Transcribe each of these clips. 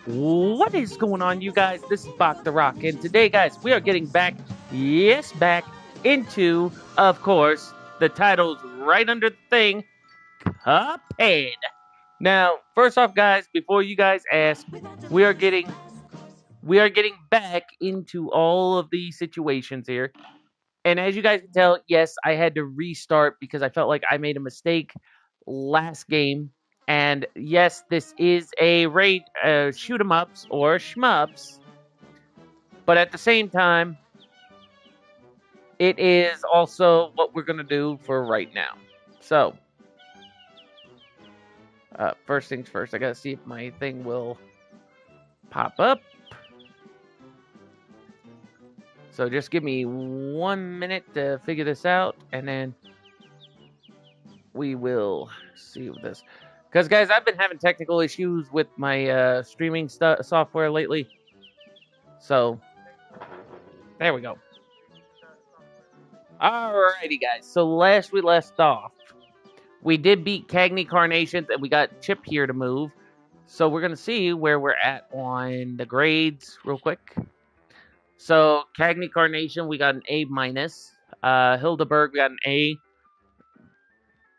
What is going on, you guys? This is Bach the Rock, and today, guys, we are getting back, yes, back into, of course, the titles right under the thing, Cuphead. Now, first off, guys, before you guys ask, we are getting back into all of these situations here. And as you guys can tell, yes, I had to restart because I felt like I made a mistake last game. And yes, this is a raid shoot 'em ups or shmups, but at the same time, it is also what we're gonna do for right now. So, first things first, I gotta see if my thing will pop up. So just give me 1 minute to figure this out, and then we will see with this. Because, guys, I've been having technical issues with my streaming software lately. So, there we go. Alrighty, guys. So, last we left off, we did beat Cagney Carnations, and we got Chip here to move. So, we're going to see where we're at on the grades real quick. So, Cagney Carnation, we got an A minus. Hildeberg, we got an A.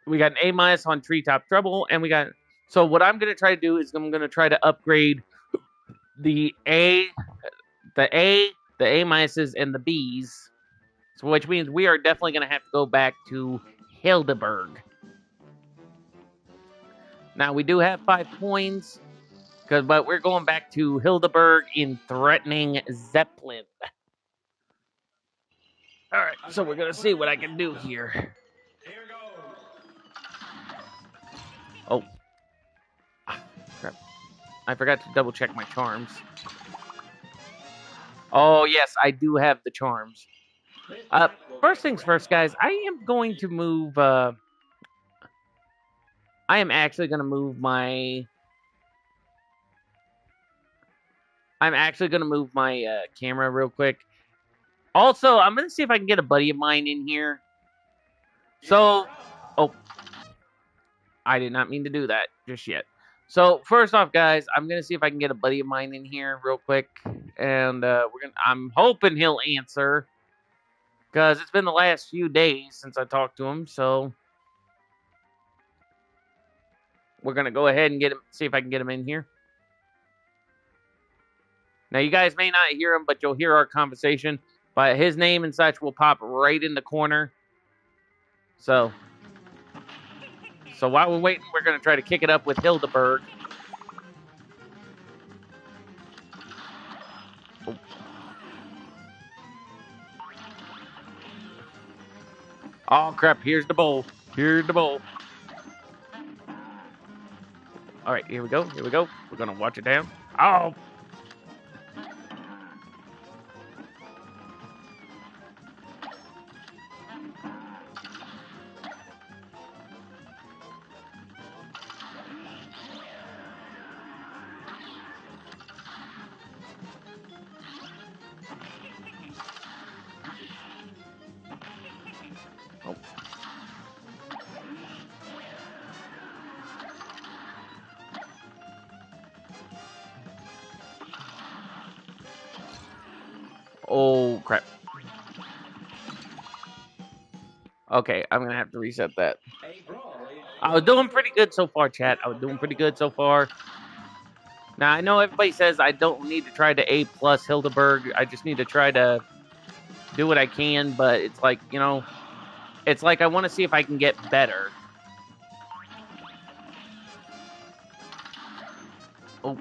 We got an A minus on Treetop Trouble, and we got. So, what I'm going to try to do is I'm going to try to upgrade the A, the A minuses, and the Bs. So, which means we are definitely going to have to go back to Hildeberg. Now, we do have 5 coins, but we're going back to Hildeberg in Threatening Zeppelin. Alright, so we're going to see what I can do here. Oh. Crap. I forgot to double check my charms. Oh, yes, I do have the charms. First things first, guys, I am going to move, I am actually going to move my... camera real quick. Also, I'm going to see if I can get a buddy of mine in here. So, oh, I did not mean to do that just yet. So, first off, guys, I'm going to see if I can get a buddy of mine in here real quick. And I'm hoping he'll answer. Because it's been the last few days since I talked to him. So, we're going to go ahead and see if I can get him in here. Now, you guys may not hear him, but you'll hear our conversation. But his name and such will pop right in the corner. So while we're waiting, we're going to try to kick it up with Hildeberg. Oh. Oh, crap. Here's the bowl. Here's the bowl. All right, here we go. Here we go. We're going to watch it down. Oh. Oh, crap. Okay, I'm going to have to reset that. I was doing pretty good so far, chat. I was doing pretty good so far. Now, I know everybody says I don't need to try to A+ Hildeberg. I just need to try to do what I can, but it's like, you know, it's like I want to see if I can get better. Oh.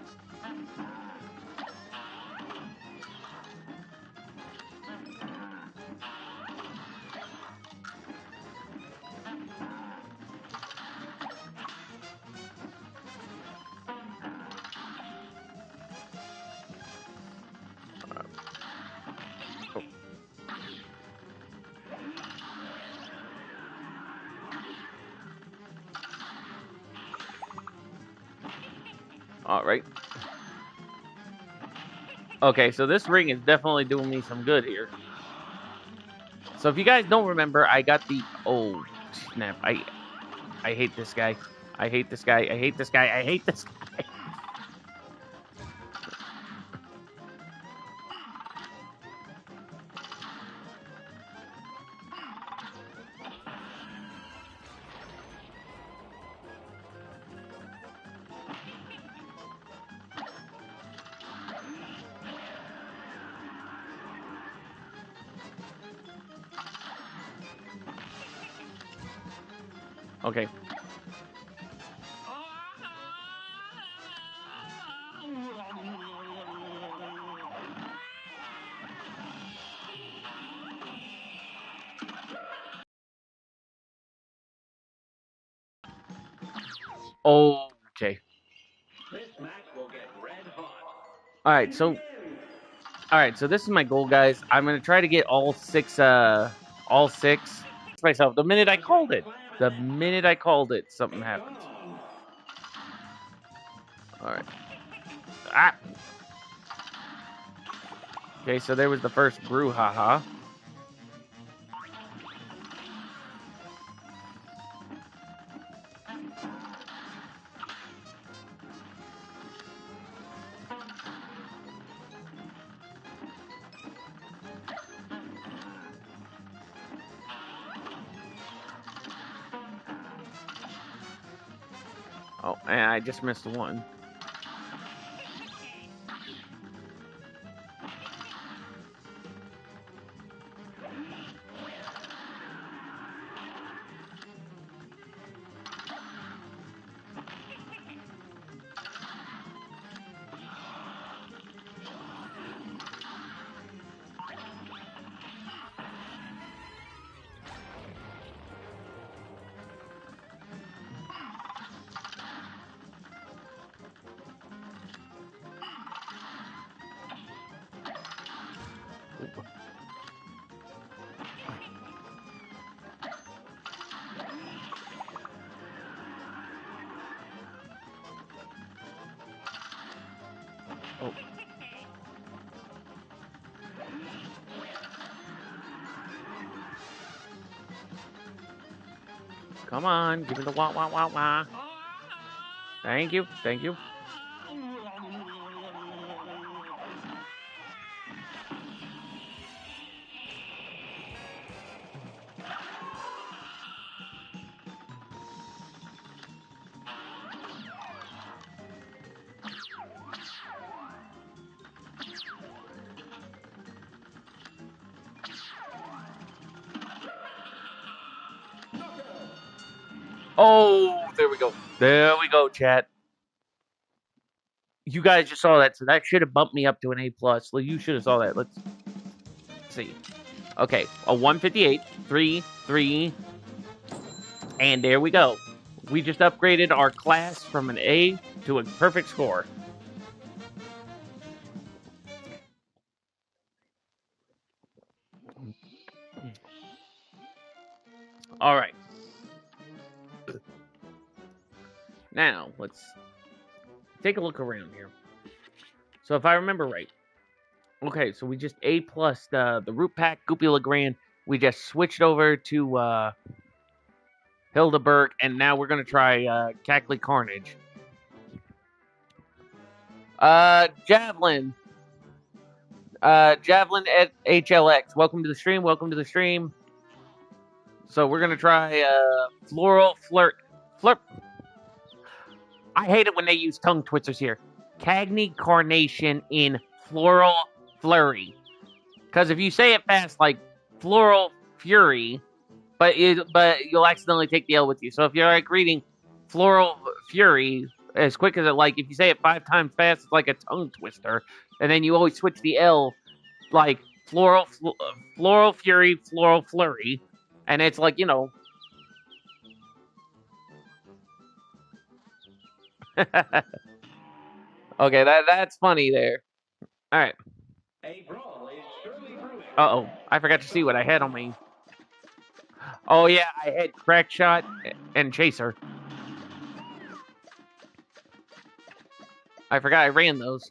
All right. Okay, so this ring is definitely doing me some good here. So if you guys don't remember, I got the... Oh, snap. I hate this guy. I hate this guy. I hate this guy. I hate this guy. Okay. Okay. All right, so this is my goal, guys. I'm gonna try to get all six. All six. Myself. The minute I called it. The minute I called it, something happened. All right. Ah. Okay, so there was the first brouhaha. Oh, and I just missed one. Oh. Come on, give me the wah wah wah wah. Thank you, thank you. Oh, there we go. There we go, chat. You guys just saw that, so that should have bumped me up to an A plus. Well, you should have saw that. Let's see. Okay, a 158, 3, 3, and there we go. We just upgraded our class from an A to a perfect score. All right. Now, let's take a look around here. So if I remember right, okay, so we just A plus the root pack, Goopy Legrand. We just switched over to Hildeberg, and now we're gonna try Cackley Carnage. Javelin. Javelin at HLX. Welcome to the stream. Welcome to the stream. So we're gonna try Floral Flirt. I hate it when they use tongue twisters here. Cagney Carnation in Floral Flurry. Because if you say it fast, like Floral Fury, but you'll accidentally take the L with you. So if you're like reading Floral Fury as quick as it, like if you say it 5 times fast, it's like a tongue twister, and then you always switch the L, like Floral Fury, Floral Flurry, and it's like, you know. Okay, that's funny there. All right. Uh-oh, I forgot to see what I had on me. Oh yeah, I had Crack Shot and Chaser. I forgot I ran those.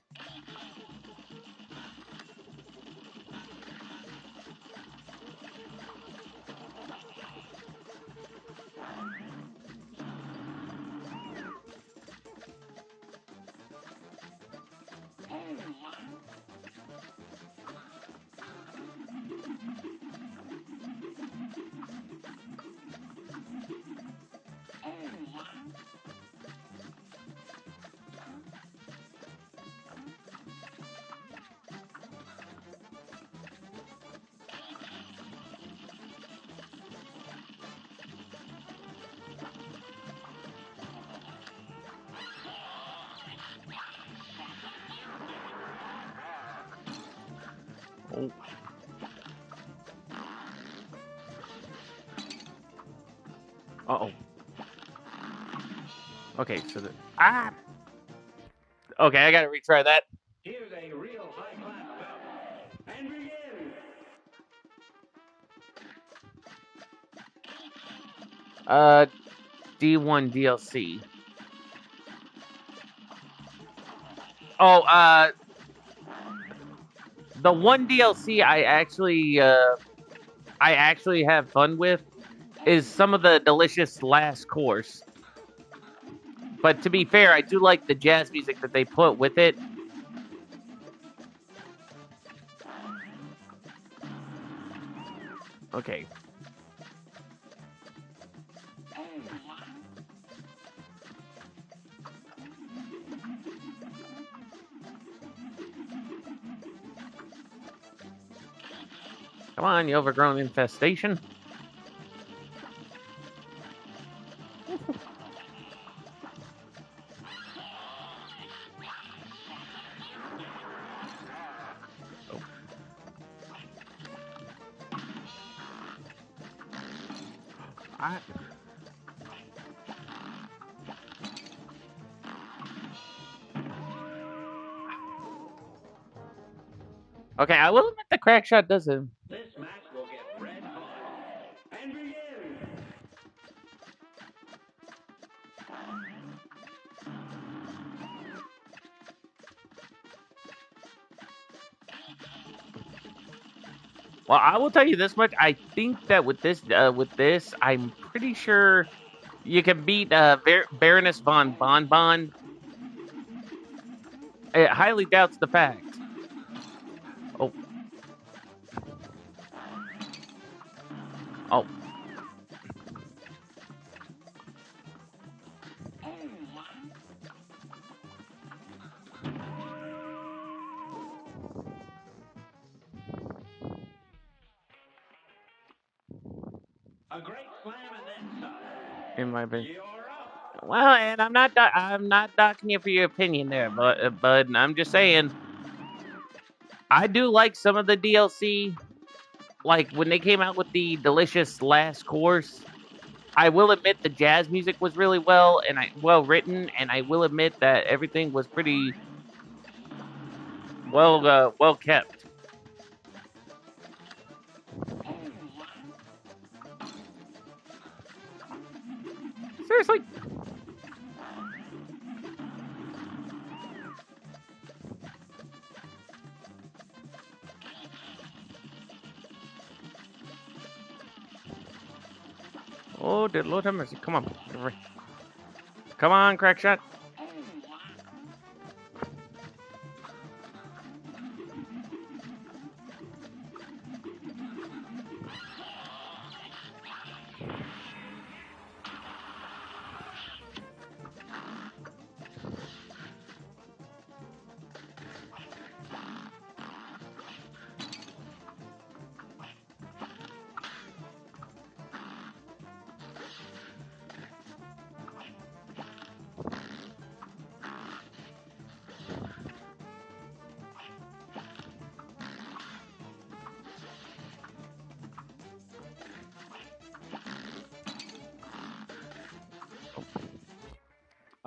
Oh. Uh-oh. Okay, so okay, I gotta retry that. Here's a real high-class bout. And begin. D1 DLC. Oh, the one DLC I actually have fun with is some of the delicious last course. But to be fair, I do like the jazz music that they put with it. Okay. Come on, you overgrown infestation. Oh. I, okay, I will admit the crack shot does it. This match will get red hot. And begin. Well, I will tell you this much. I think that with this, I'm pretty sure you can beat Baroness von Bonbon. It highly doubts the fact. Oh, oh, A great slam and then some. in my opinion. You're up. Well, and I'm not docking you for your opinion there, but I'm just saying I do like some of the DLC. Like when they came out with the delicious last course, I will admit the jazz music was really well written, and I will admit that everything was pretty well kept. Seriously. Oh, dear Lord have mercy. Come on. Come on, crack shot.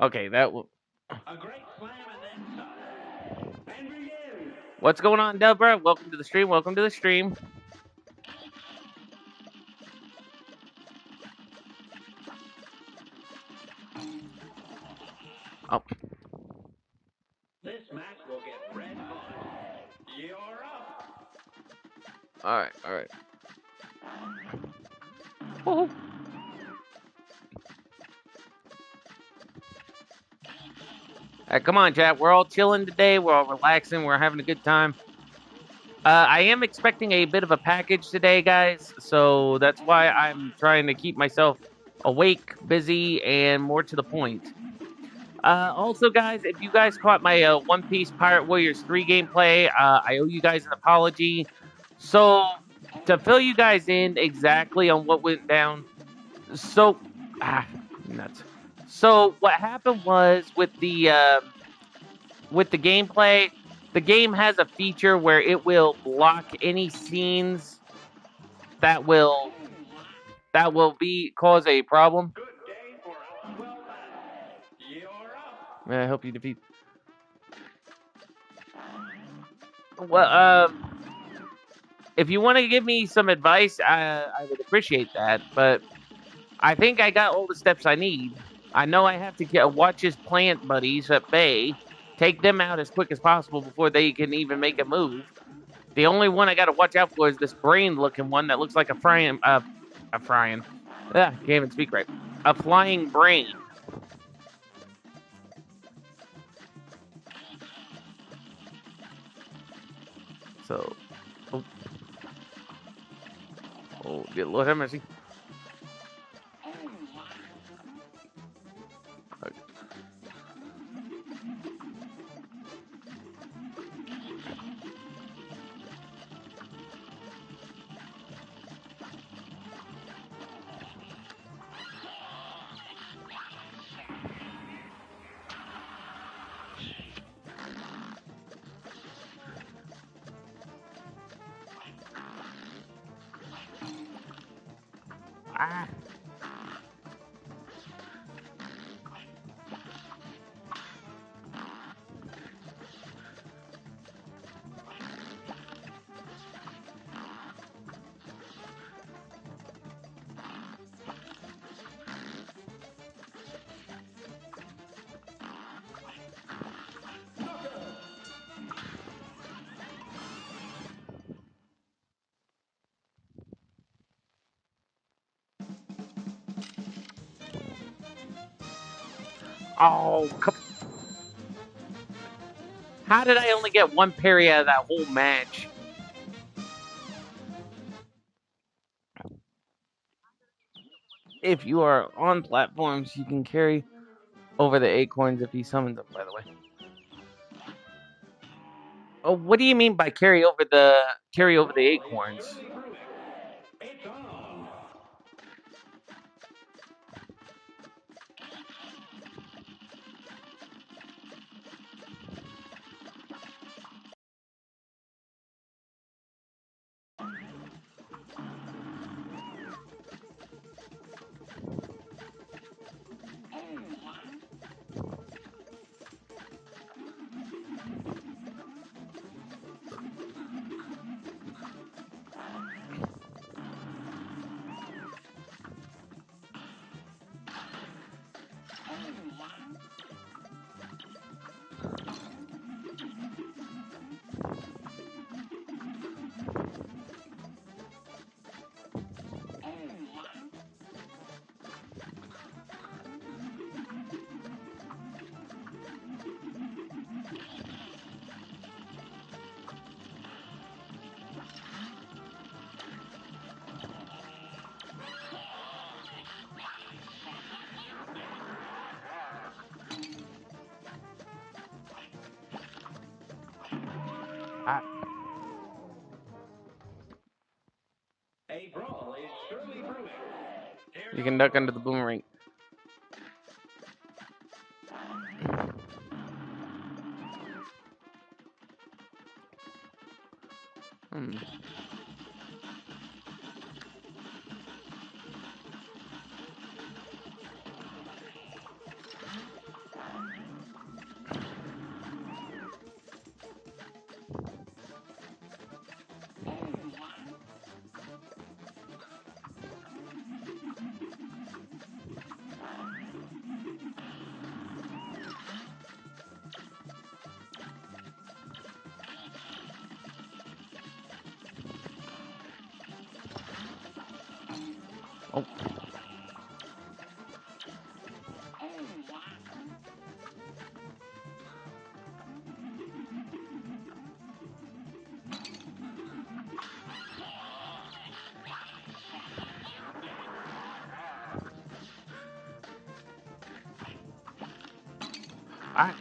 Okay, A great slam and then some. And begin. what's going on, Deborah? Welcome to the stream. Welcome to the stream. Oh, This match will get red hot. You're up. all right, all right. Woohoo. Come on, chat. We're all chilling today. We're all relaxing. We're having a good time. I am expecting a bit of a package today, guys. So that's why I'm trying to keep myself awake, busy, and more to the point. Also, guys, if you guys caught my One Piece Pirate Warriors 3 gameplay, I owe you guys an apology. So, to fill you guys in exactly on what went down, so, nuts. So, what happened was with the gameplay, the game has a feature where it will block any scenes that will be cause a problem. Good game for us. Well done. You're up. I hope you defeat. Well, if you want to give me some advice, I would appreciate that. But I think I got all the steps I need. I know I have to watch his plant buddies at bay, take them out as quick as possible before they can even make a move. The only one I got to watch out for is this brain-looking one that looks like a frying. Can't even speak right. A flying brain. So, oh, dear Lord have mercy. Ah. Oh, how did I only get one parry out of that whole match? If you are on platforms, you can carry over the acorns if he summons them, by the way. Oh, what do you mean by carry over the acorns? It's on. I, A brawl is surely brewing. you can duck under the boomerang. Hmm. Oh. I,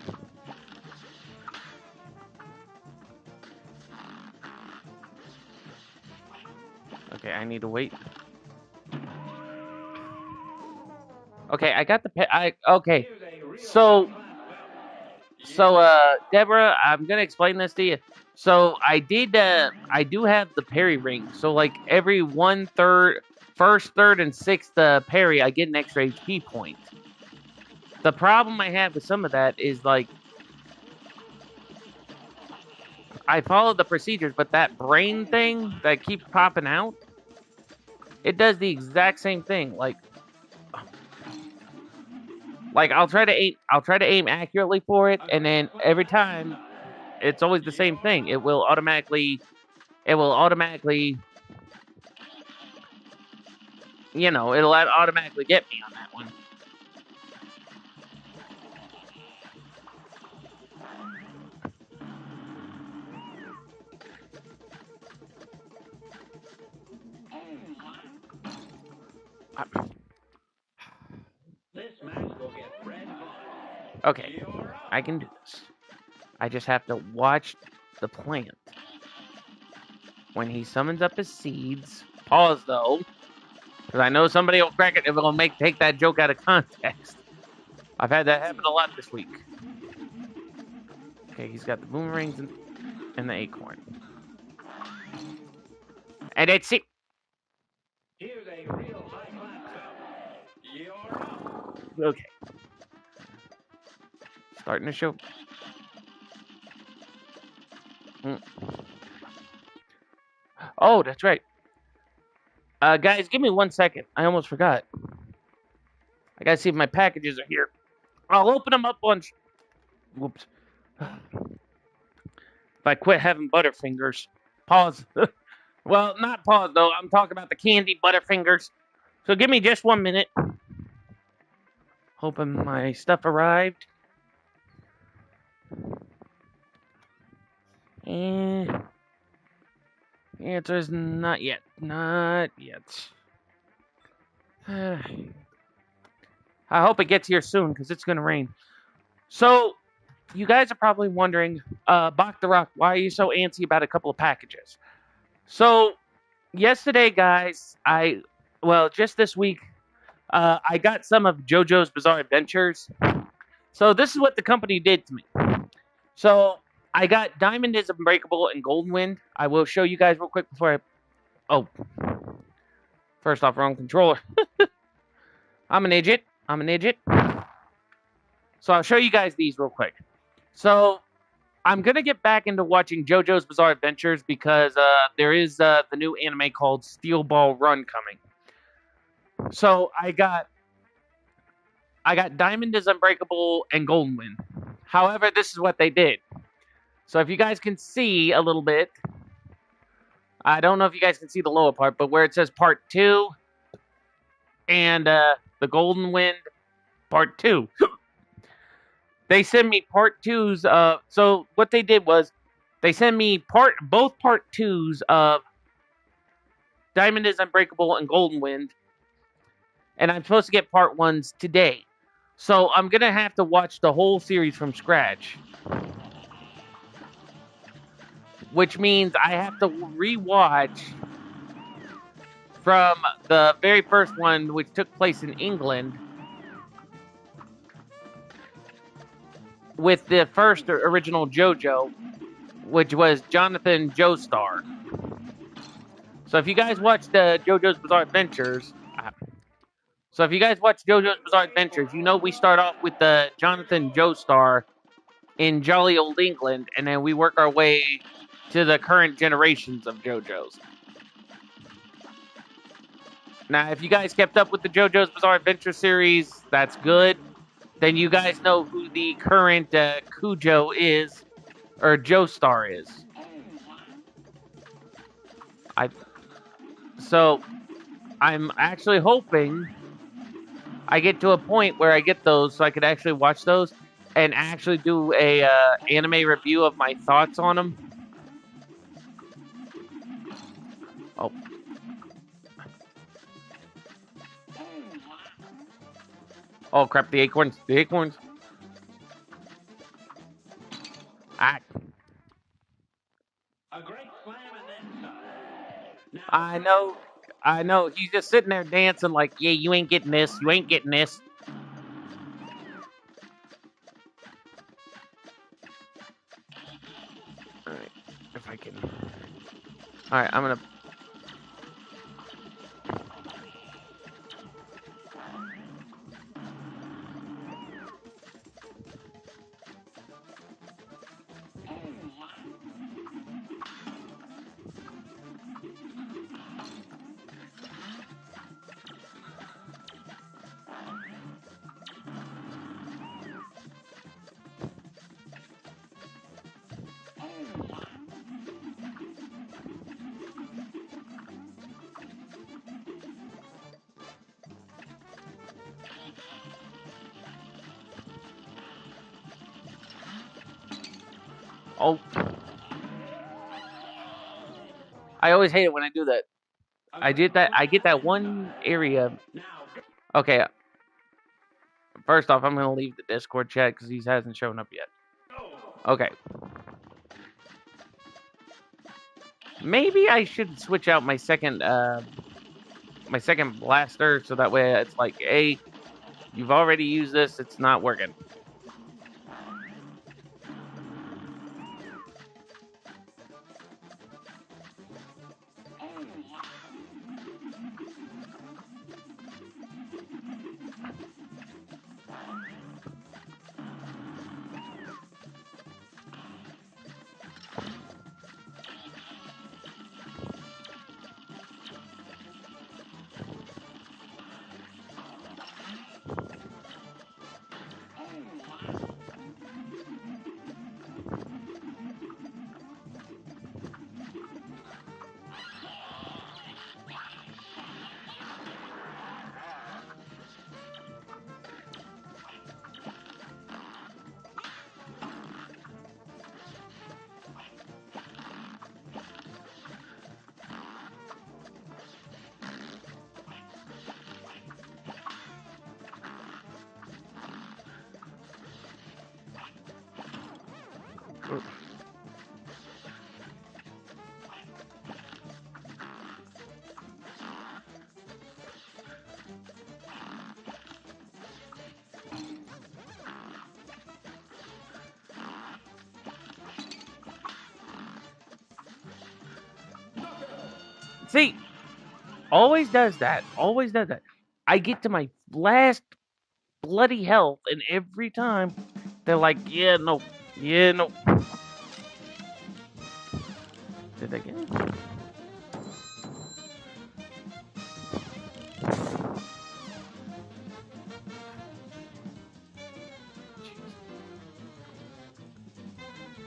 okay, I need to wait. Okay, I got the okay. So So, Deborah, I'm gonna explain this to you. So, I do have the parry ring. So, like every first, third, and sixth parry, I get an extra HP point. The problem I have with some of that is like I follow the procedures, but that brain thing that keeps popping out, it does the exact same thing. Like I'll try to aim accurately for it, and then every time it's always the same thing. It will automatically, it'll automatically get me on that one. I- This match will get red hot. Okay, I can do this. I just have to watch the plant. When he summons up his seeds, pause though, because I know somebody will crack it if it'll take that joke out of context. I've had that happen a lot this week. Okay, he's got the boomerangs and the acorn. And it's it. Here's a real high-class bout. You're up. Okay, starting to show. Mm. Oh, that's right. Guys, give me 1 second. I almost forgot. I gotta see if my packages are here. I'll open them up once. Whoops. If I quit having Butterfingers. Pause. Well, not pause though. I'm talking about the candy Butterfingers. So give me just 1 minute. Hoping my stuff arrived. And the answer is not yet. Not yet. I hope it gets here soon because it's gonna rain. So you guys are probably wondering, Bach the Rock, why are you so antsy about a couple of packages? So yesterday, guys, just this week, I got some of JoJo's Bizarre Adventures. So this is what the company did to me. So I got Diamond is Unbreakable and Golden Wind. I will show you guys real quick before I. Oh, first off, wrong controller. I'm an idiot. So I'll show you guys these real quick. So I'm gonna get back into watching JoJo's Bizarre Adventures because there is the new anime called Steel Ball Run coming. So I got Diamond is Unbreakable and Golden Wind. However, this is what they did. So if you guys can see a little bit, I don't know if you guys can see the lower part, but where it says Part 2 and the Golden Wind Part 2, they send me Part 2s. So what they did was they sent me both Part 2s of Diamond is Unbreakable and Golden Wind, and I'm supposed to get Part 1s today. So I'm gonna have to watch the whole series from scratch, which means I have to rewatch from the very first one, which took place in England, with the first original JoJo, which was Jonathan Joestar. So if you guys watched JoJo's Bizarre Adventures, you know we start off with the Jonathan Joestar in jolly old England, and then we work our way to the current generations of JoJo's. Now, if you guys kept up with the JoJo's Bizarre Adventure series, that's good. Then you guys know who the current Cujo is, or Joestar is. So I'm actually hoping I get to a point where I get those, so I could actually watch those and actually do a anime review of my thoughts on them. Oh. Oh crap! The acorns. Ah, A great slam and then some. Now, I know. He's just sitting there dancing like, yeah, you ain't getting this. You ain't getting this. All right, if I can. All right, I'm gonna. Oh, I always hate it when I do that. I did that. I get that one area. Okay, first off, I'm gonna leave the Discord chat because he hasn't shown up yet. Okay. Maybe I should switch out my second blaster so that way it's like, hey, you've already used this, it's not working. See, always does that. Always does that. I get to my last bloody health, and every time they're like, yeah, no, yeah, no. Did they get it?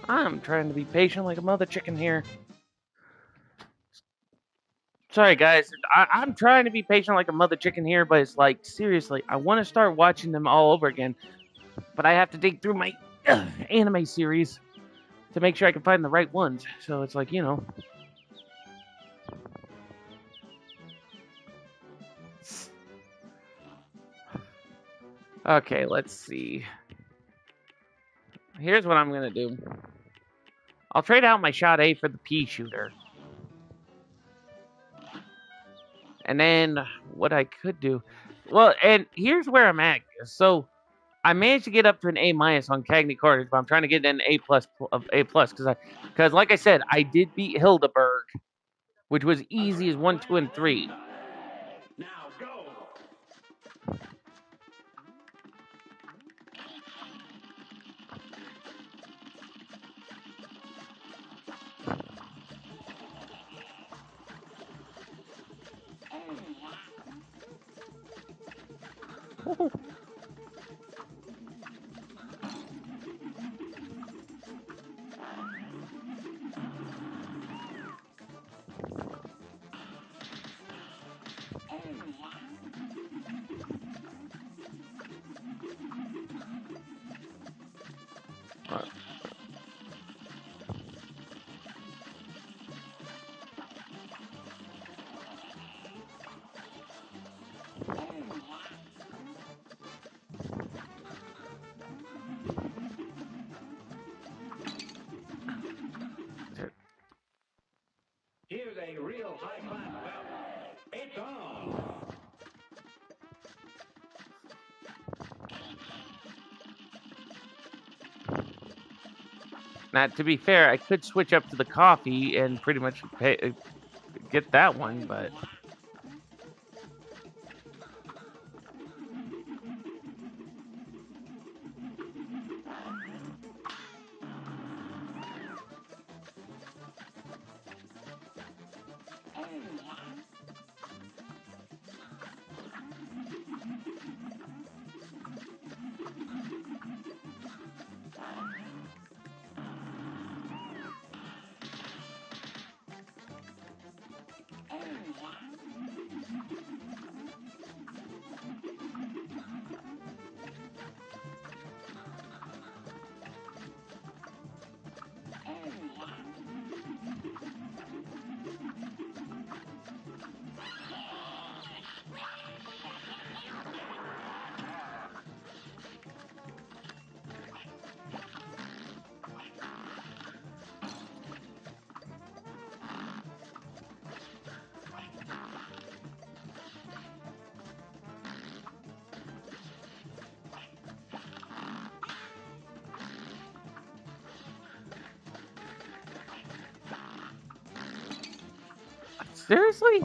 I'm trying to be patient like a mother chicken here. Sorry, guys. I'm trying to be patient like a mother chicken here, but it's like, seriously, I want to start watching them all over again, but I have to dig through my anime series to make sure I can find the right ones. So it's like, Okay, let's see. Here's what I'm going to do. I'll trade out my shot A for the pea shooter. And then what I could do. Well, and here's where I'm at. So I managed to get up to an A minus on Cagney Carters, but I'm trying to get an A plus of A plus because like I said, I did beat Hildeberg, which was easy as 1, 2, and 3. Now go. Here's a real high-class belt. It's on. Now, to be fair, I could switch up to the coffee and pretty much get that one, but seriously?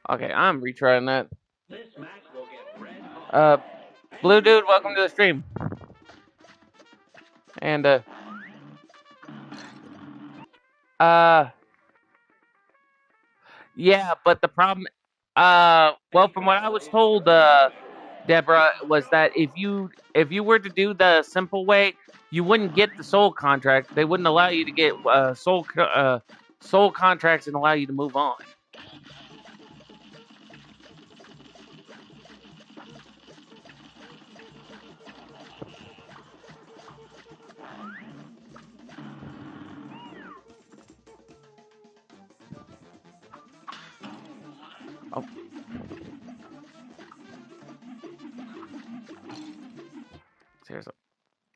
Okay, I'm retrying that. This match will get red hot. Blue Dude, welcome to the stream. And, uh, yeah, but the problem, well, from what I was told, Deborah, was that if you were to do the simple way, you wouldn't get the soul contract. They wouldn't allow you to get soul contracts and allow you to move on. Oh, seriously,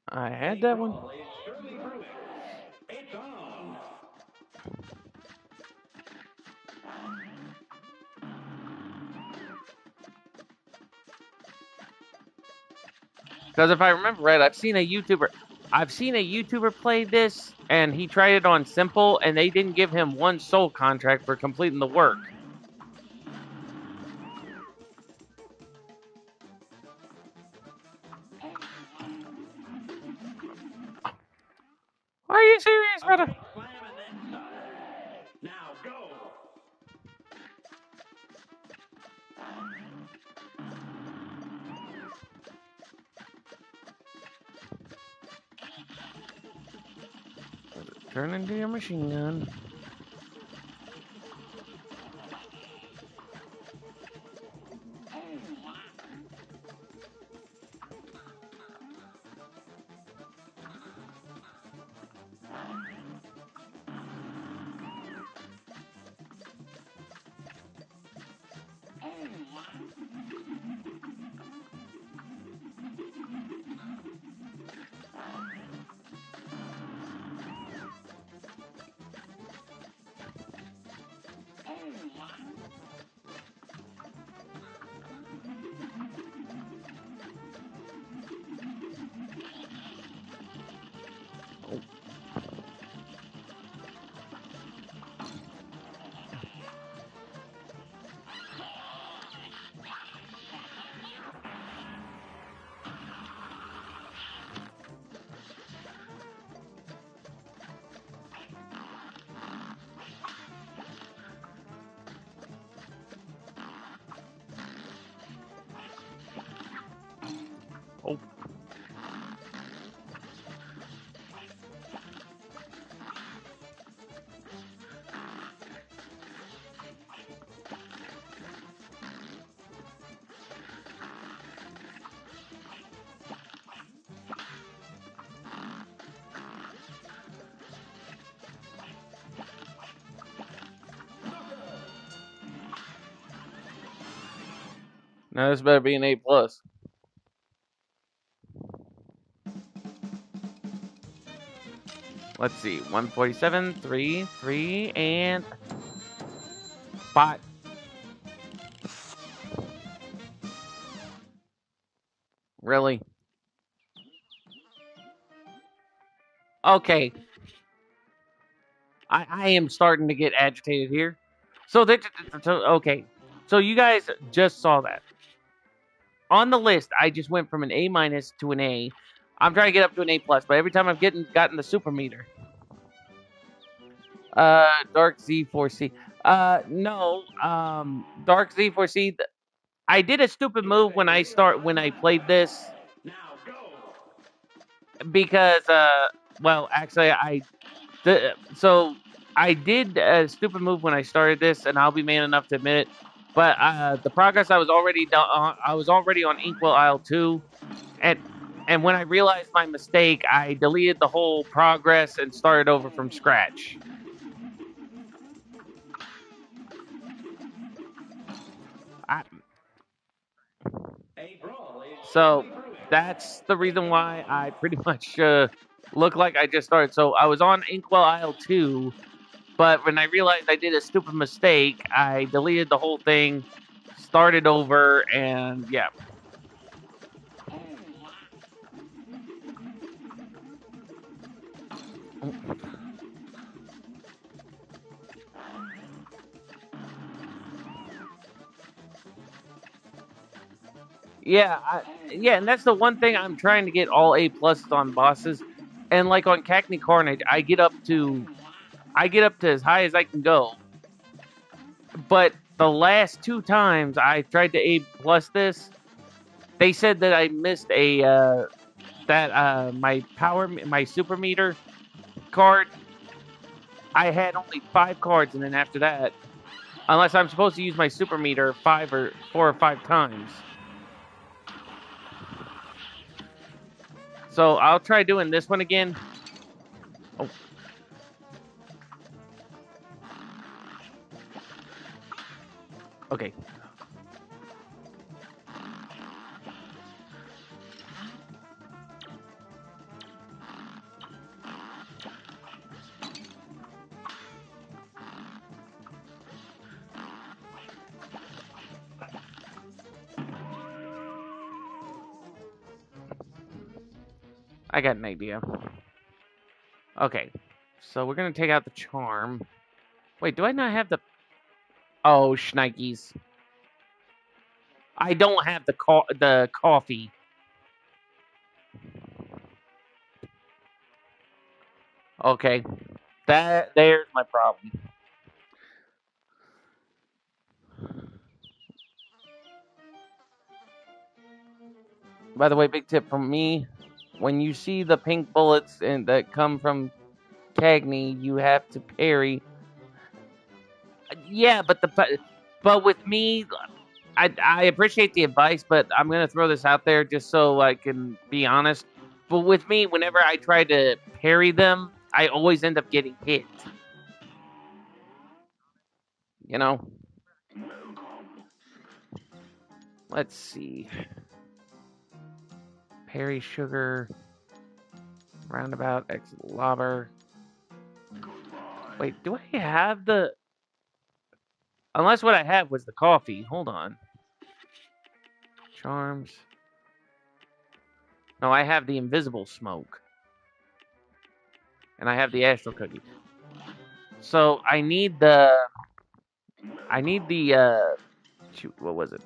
I had that one. Brawl is surely brewing. It's on. Because if I remember right, I've seen a YouTuber play this, and he tried it on simple, and they didn't give him one soul contract for completing the work. Are you serious, A brother? great slam and then some. Now go. Turn into your machine gun. Oh, oh. Now this better be an A plus. Let's see, 147, 3, 3, and Bot. Really? Okay. I am starting to get agitated here. Okay. So you guys just saw that. On the list, I just went from an A minus to an A. I'm trying to get up to an A plus, but every time I've gotten the super meter. Dark Z4C. No. Dark Z4C. I did a stupid move when I played this Now go. because well, actually so I did a stupid move when I started this, and I'll be man enough to admit it. But the progress I was already done. I was already on Inkwell Isle 2, and when I realized my mistake, I deleted the whole progress and started over from scratch. I, A brawl is so quickly brewing. that's the reason why I pretty much look like I just started. So I was on Inkwell Isle 2, but when I realized I did a stupid mistake, I deleted the whole thing, started over, and yeah. Yeah, and that's the one thing I'm trying to get all A pluses on bosses, and like on Cackney Carnage, I get up to as high as I can go. But the last two times I tried to A plus this, they said that I missed my super meter card. I had only 5 cards, and then after that, unless I'm supposed to use my super meter 4 or 5 times. So I'll try doing this one again. Oh, okay. I got an idea. Okay. So we're gonna take out the charm. Wait, do I not have the? Oh, shnikes! I don't have the coffee. Okay, there's my problem. By the way, big tip from me: when you see the pink bullets that come from Cagney, you have to parry. Yeah, but with me, I appreciate the advice, but I'm gonna throw this out there just so I can be honest. But with me, whenever I try to parry them, I always end up getting hit. You know. Let's see. Parry sugar, roundabout, exit lobber. Wait, do I have the? Unless what I had was the coffee. Hold on. Charms. No, I have the invisible smoke. And I have the astral cookie. So I need the. Shoot, what was it?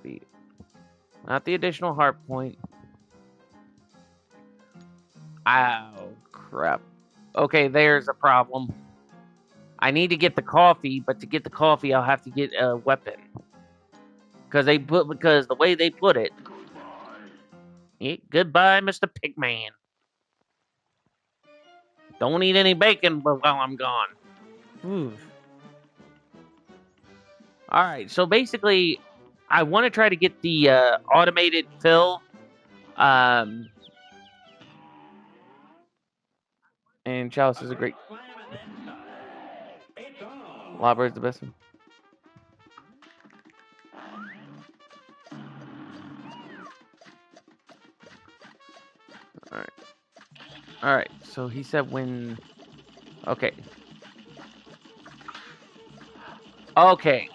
Not the additional heart point. Oh, crap. Okay, there's a problem. I need to get the coffee, but to get the coffee, I'll have to get a weapon. Because the way they put it. Goodbye, Mr. Pigman. Don't eat any bacon while I'm gone. Oof. All right, so basically, I want to try to get the automated fill. Um, and Chalice is a great. Lobber is the best one. All right. All right. So he said when. Okay. Okay.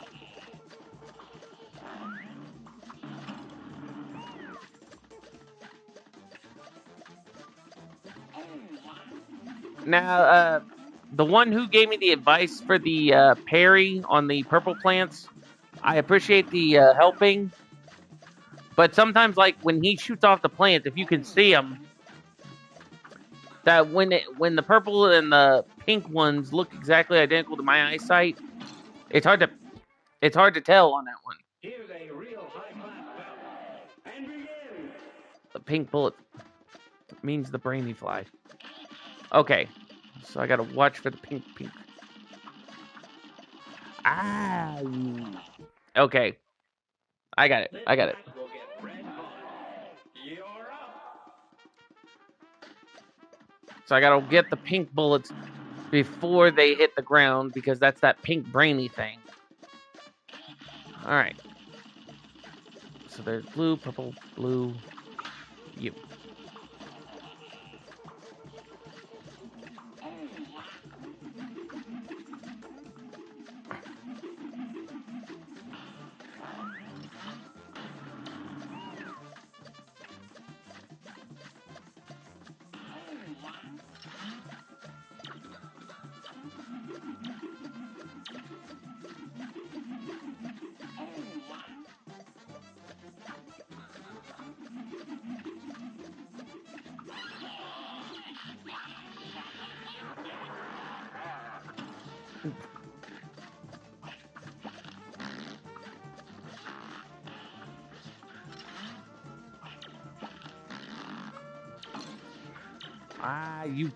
Now, the one who gave me the advice for the parry on the purple plants, I appreciate the helping. But sometimes, like when he shoots off the plants, if you can see him, that when the purple and the pink ones look exactly identical to my eyesight, it's hard to tell on that one. Here's a real high-class bout. And begin. The pink bullet means the brainy fly. Okay, so I gotta watch for the pink. Ah, okay, I got it. This I got it. match will get red hot. You're up. So I gotta get the pink bullets before they hit the ground because that's that pink brainy thing. All right. So there's blue, purple, blue, you. Ah, you.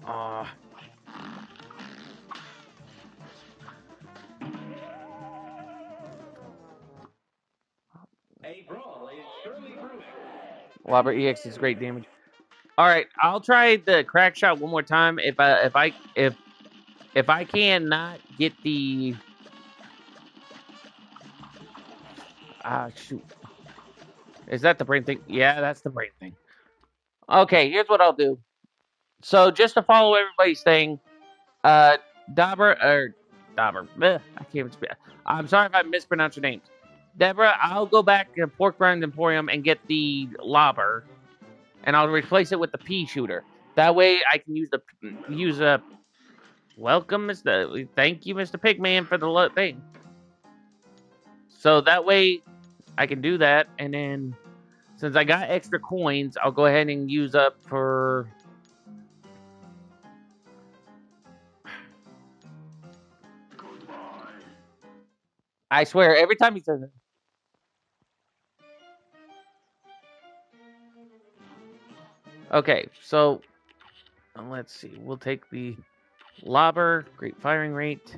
Ah. A brawl is surely brewing. Lobber EX is great damage. All right, I'll try the crack shot one more time. If I can not get the shoot. Is that the brain thing? Yeah, that's the brain thing. Okay, here's what I'll do. So just to follow everybody's thing, uh, Dauber. I can't even speak. I'm sorry if I mispronounced your names. Deborah, I'll go back to Pork Rinds Emporium and get the lobber, and I'll replace it with the pea shooter. That way, I can use a welcome, Mister. Thank you, Mister Pigman, for the thing. So that way, I can do that, and then since I got extra coins, I'll go ahead and use up for. I swear, every time he says it. Okay, so let's see. We'll take the lobber, great firing rate.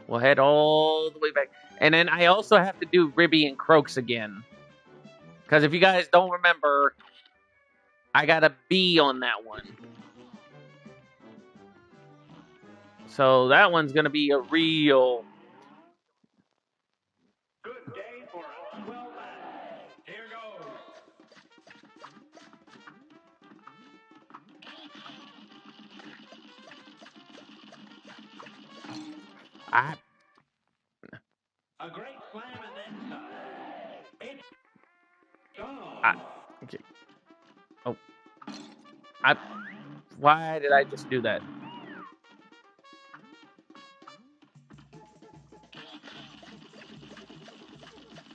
We'll head all the way back. And then I also have to do Ribby and Croaks again. Because if you guys don't remember, I got a B on that one. So that one's going to be a real. Good day for a 12 match. Here goes. I, A great slam and then some. It's gone. okay. Oh. Why did I just do that?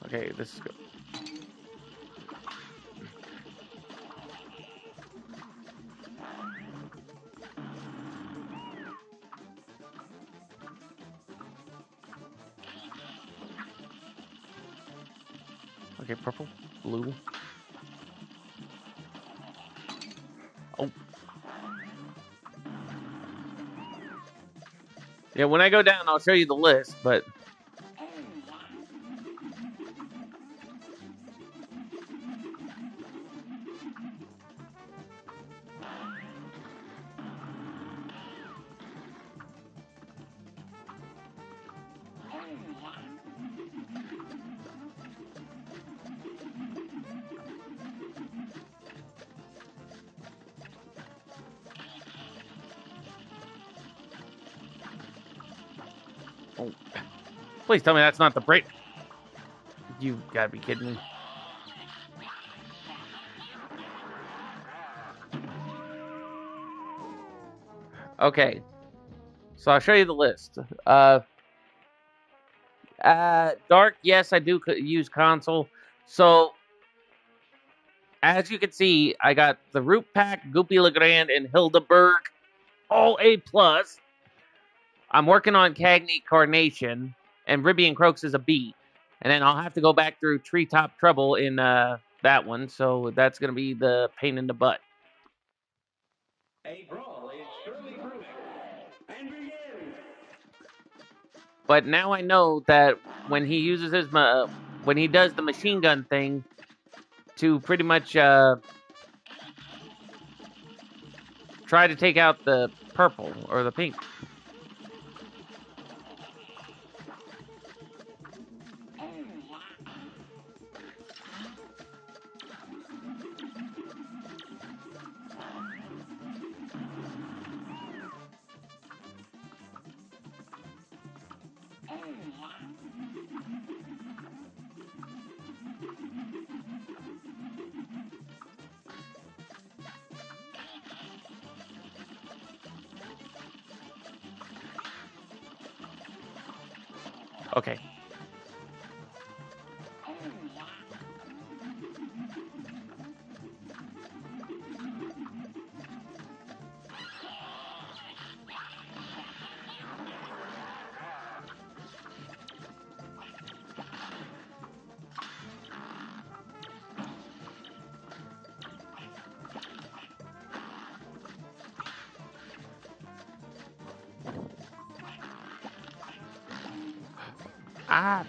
Okay, this is good. Okay, purple, blue. Oh. Yeah, when I go down, I'll show you the list, but. Oh. Please tell me that's not the break. You gotta be kidding me. Okay, so I'll show you the list. Dark, yes, I do use console. So as you can see, I got the Root Pack, Goopy Legrand, and Hildeberg, all A plus. I'm working on Cagney Carnation, and Ribby and Croaks is a B. And then I'll have to go back through Treetop Trouble in that one, so that's going to be the pain in the butt. A brawl is surely brewing. And begin. But now I know that when he uses his when he does the machine gun thing to pretty much try to take out the purple or the pink. Okay. Ah.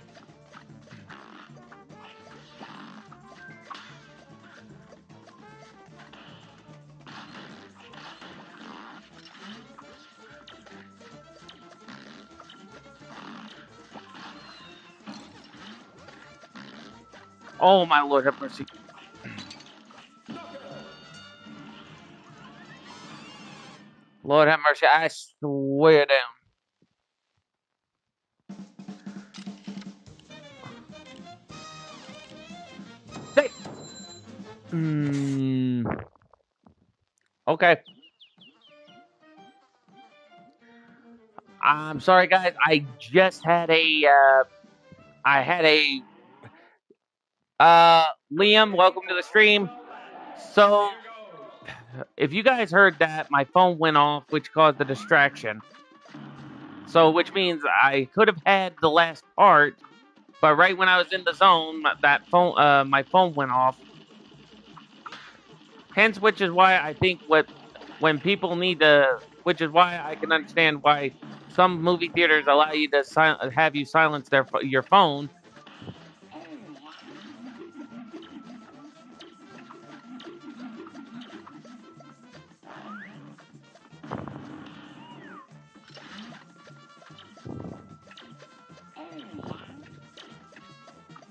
Oh my Lord, have mercy. Lord have mercy. I swear down. Hey. Okay. I'm sorry, guys. I just had I had a Liam, welcome to the stream. So if you guys heard that, my phone went off, which caused a distraction. So which means I could have had the last part, but right when I was in the zone, my phone went off. Hence, which is why I think when people need to, which is why I can understand why some movie theaters allow you to have you silence your phone.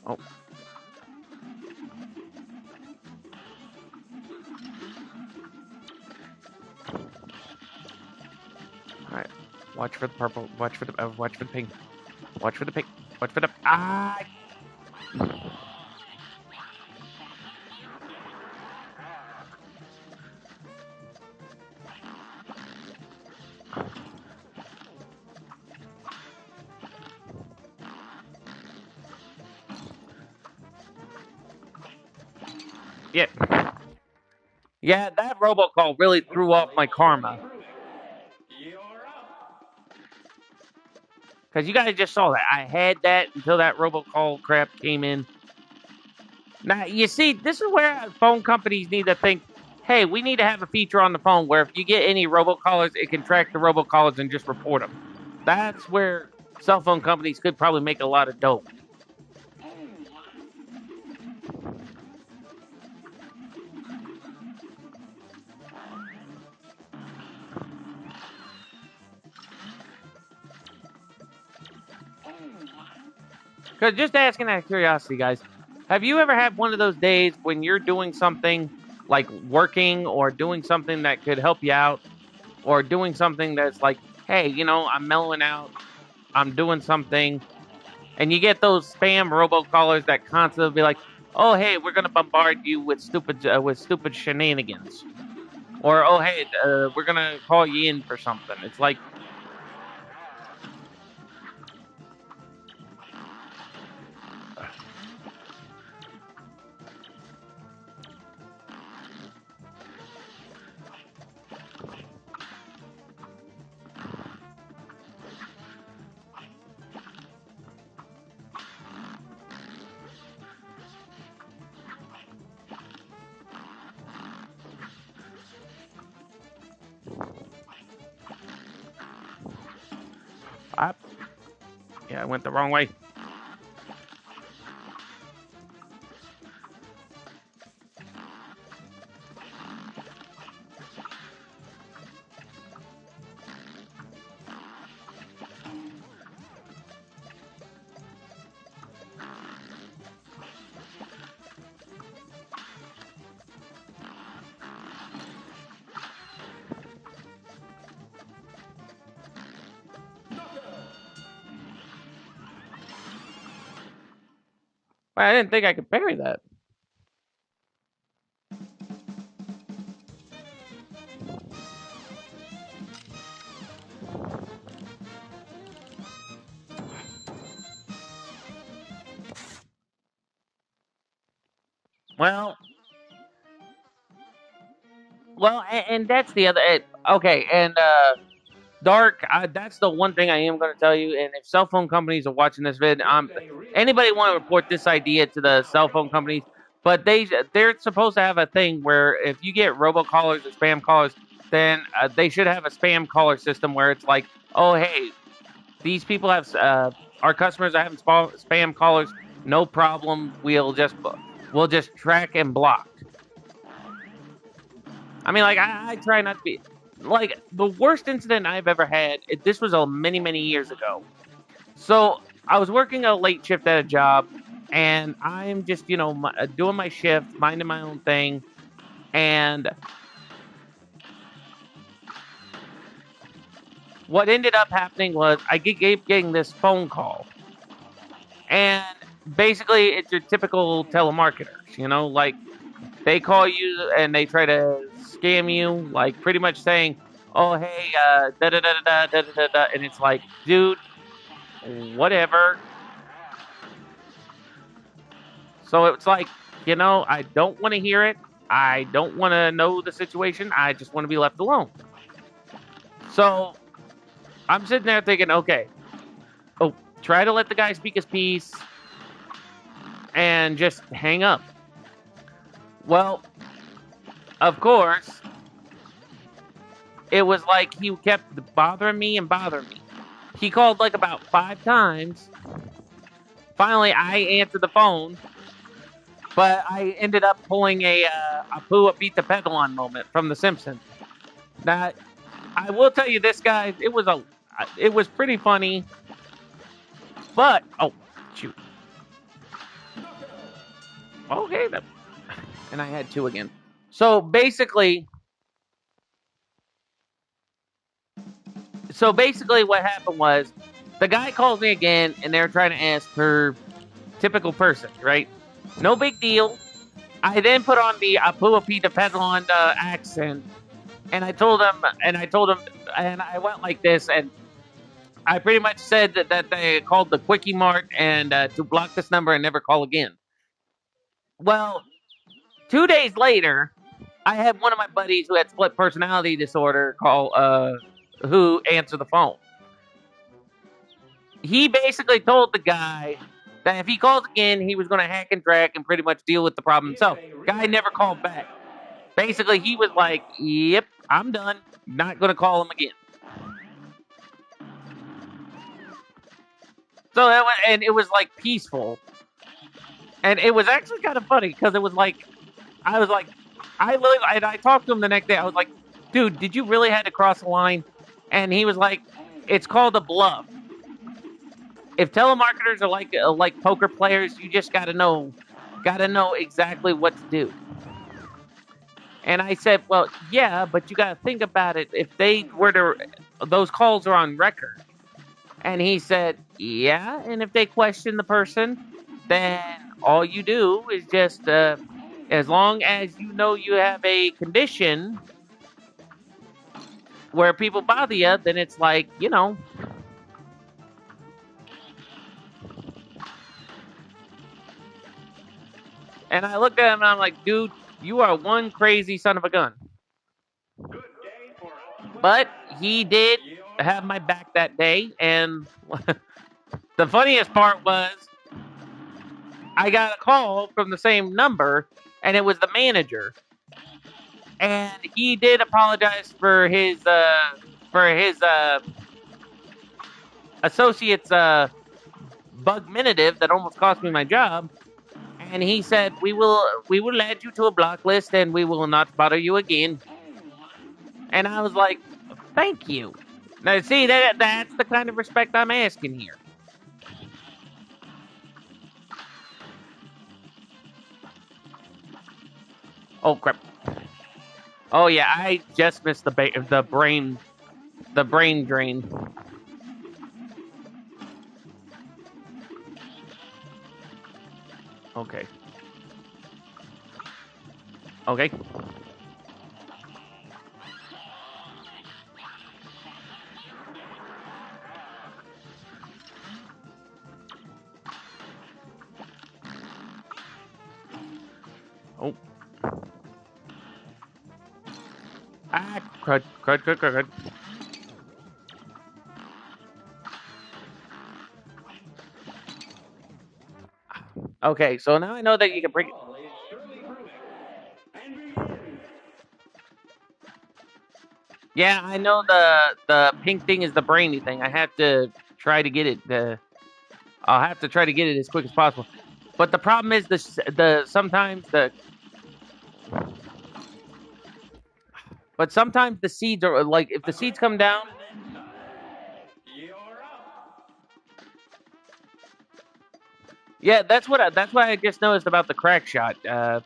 Oh, all right. Watch for the purple. Watch for the pink. Watch for the pink. Watch for the yeah. Yeah, that robocall really threw off my karma. You're up. Because you guys just saw that. I had that until that robocall crap came in. Now, you see, this is where phone companies need to think, hey, we need to have a feature on the phone where if you get any robocallers, it can track the robocallers and just report them. That's where cell phone companies could probably make a lot of dough. Because just asking out of curiosity, guys, have you ever had one of those days when you're doing something like working or doing something that could help you out or doing something that's like, hey, I'm mellowing out, I'm doing something, and you get those spam robocallers that constantly be like, oh, hey, we're going to bombard you with stupid shenanigans. or oh hey, we're gonna call you in for something. It's like, I, yeah, I went the wrong way. I didn't think I could parry that. Well, and that's the other. Okay, and Dark. That's the one thing I am going to tell you. And if cell phone companies are watching this vid, anybody want to report this idea to the cell phone companies? But they're supposed to have a thing where if you get robocallers or spam callers, then they should have a spam caller system where it's like, oh hey, these people have our customers are having spam callers. No problem. We'll just track and block. I mean, like I try not to be like the worst incident I've ever had. This was a many years ago. So I was working a late shift at a job, and I'm just doing my shift, minding my own thing, and what ended up happening was I kept getting this phone call, and basically it's your typical telemarketers, like they call you and they try to scam you, like pretty much saying, "Oh, hey, da da da da da da da da," and it's like, dude, whatever. So it's like, I don't want to hear it. I don't want to know the situation. I just want to be left alone. So I'm sitting there thinking, okay, oh, try to let the guy speak his piece and just hang up. Well, of course, it was like he kept bothering me and bothering me. He called like about 5 times. Finally, I answered the phone, but I ended up pulling a Pooh beat the pedal on moment from The Simpsons. Now, I will tell you this, guys. It was pretty funny, but oh shoot, okay, and I had two again. So basically, what happened was the guy calls me again, and they're trying to ask per typical person, right? No big deal. I then put on the Apua Pita Pedalon accent, and and I went like this, and I pretty much said that they called the Quickie Mart and to block this number and never call again. Well, 2 days later, I had one of my buddies who had split personality disorder call, who answered the phone. He basically told the guy that if he calls again, he was going to hack and track and pretty much deal with the problem himself. Guy never called back. Basically, he was like, "Yep, I'm done. Not going to call him again." So it was like peaceful, and it was actually kind of funny because it was like I was like, I talked to him the next day. I was like, "Dude, did you really had to cross the line?" And he was like, "It's called a bluff. If telemarketers are like poker players, you just gotta know exactly what to do." And I said, "Well, yeah, but you gotta think about it. If they were to, those calls are on record." And he said, "Yeah, and if they question the person, then all you do is just, as long as you know you have a condition, where people bother you, then it's like, you know. And I looked at him and I'm like, dude, you are one crazy son of a gun. Good day for a But he did have my back that day, and the funniest part was I got a call from the same number, and it was the manager, and he did apologize for his associate's bugminative that almost cost me my job. And he said, we will add you to a block list, and we will not bother you again. And I was like, thank you. Now, see, that's the kind of respect I'm asking here. Oh crap! Oh yeah, I just missed the brain drain. Okay, okay. Oh, crud, crud, crud, crud, crud. Okay, so now I know that you can break it. ball is surely proving. And begin. Yeah, I know the pink thing is the brainy thing. I have to try to get it. I'll have to try to get it as quick as possible. But the problem is sometimes sometimes the seeds are like if the seeds come down. You're up. Yeah, that's what I just noticed about the crack shot. Oh,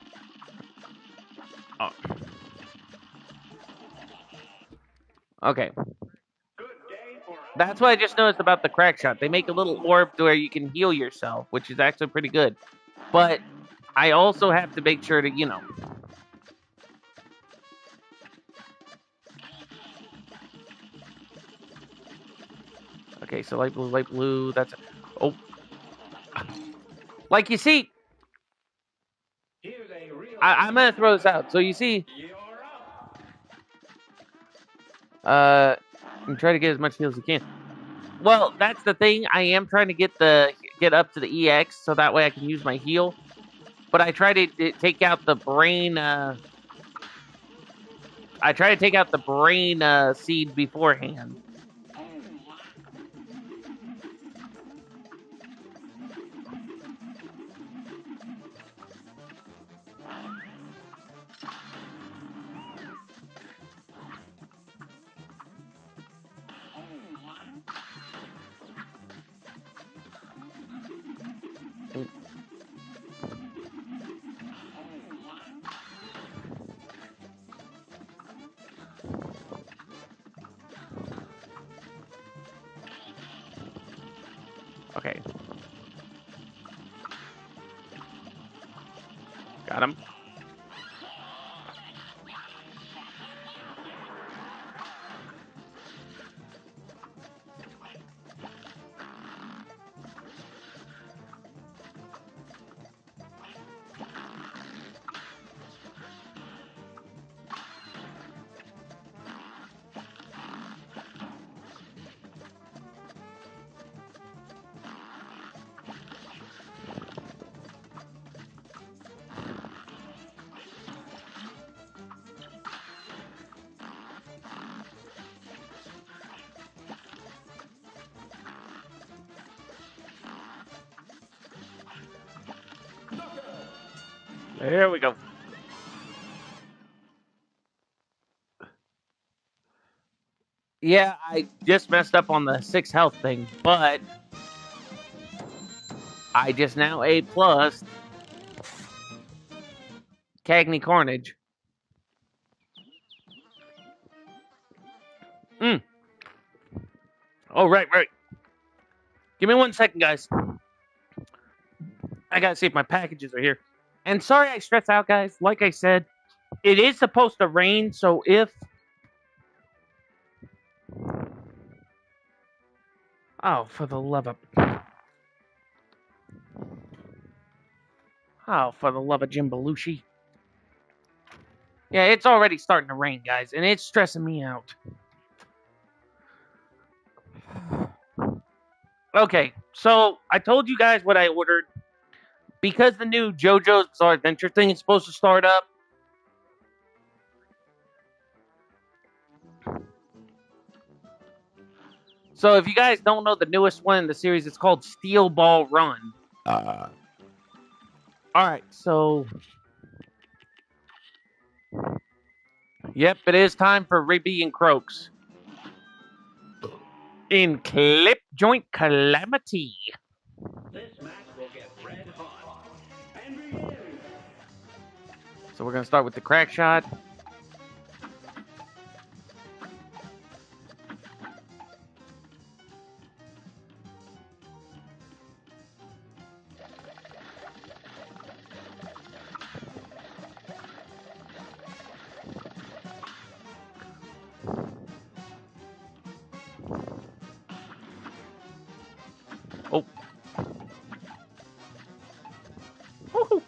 okay, Good day for that's what I just noticed about the crack shot. They make a little orb to where you can heal yourself, which is actually pretty good. But I also have to make sure to Okay, so light blue, light blue. That's oh, like you see, Here's a real I'm gonna throw this out. So you see, You're up. uh, and try to get as much heal as you can. Well, that's the thing. I am trying to get up to the EX so that way I can use my heal. But I try to take out the brain. I try to take out the brain seed beforehand. Okay, got him. There we go. Yeah, I just messed up on the 6 health thing, but I just now A plus Cagney Carnage. Mm. Oh right. Give me 1 second, guys. I gotta see if my packages are here. And sorry I stress out, guys. Like I said, it is supposed to rain, so Oh, for the love of... Oh, for the love of Jim Belushi. Yeah, it's already starting to rain, guys, and it's stressing me out. Okay, so I told you guys what I ordered. Because the new JoJo's Bizarre Adventure thing is supposed to start up. So if you guys don't know the newest one in the series, it's called Steel Ball Run. Alright, so... Yep, it is time for Ribby and Croaks. In Clip Joint Calamity. This match will get red hot. And begin. So we're going to start with the crack shot. Oh. Woo-hoo.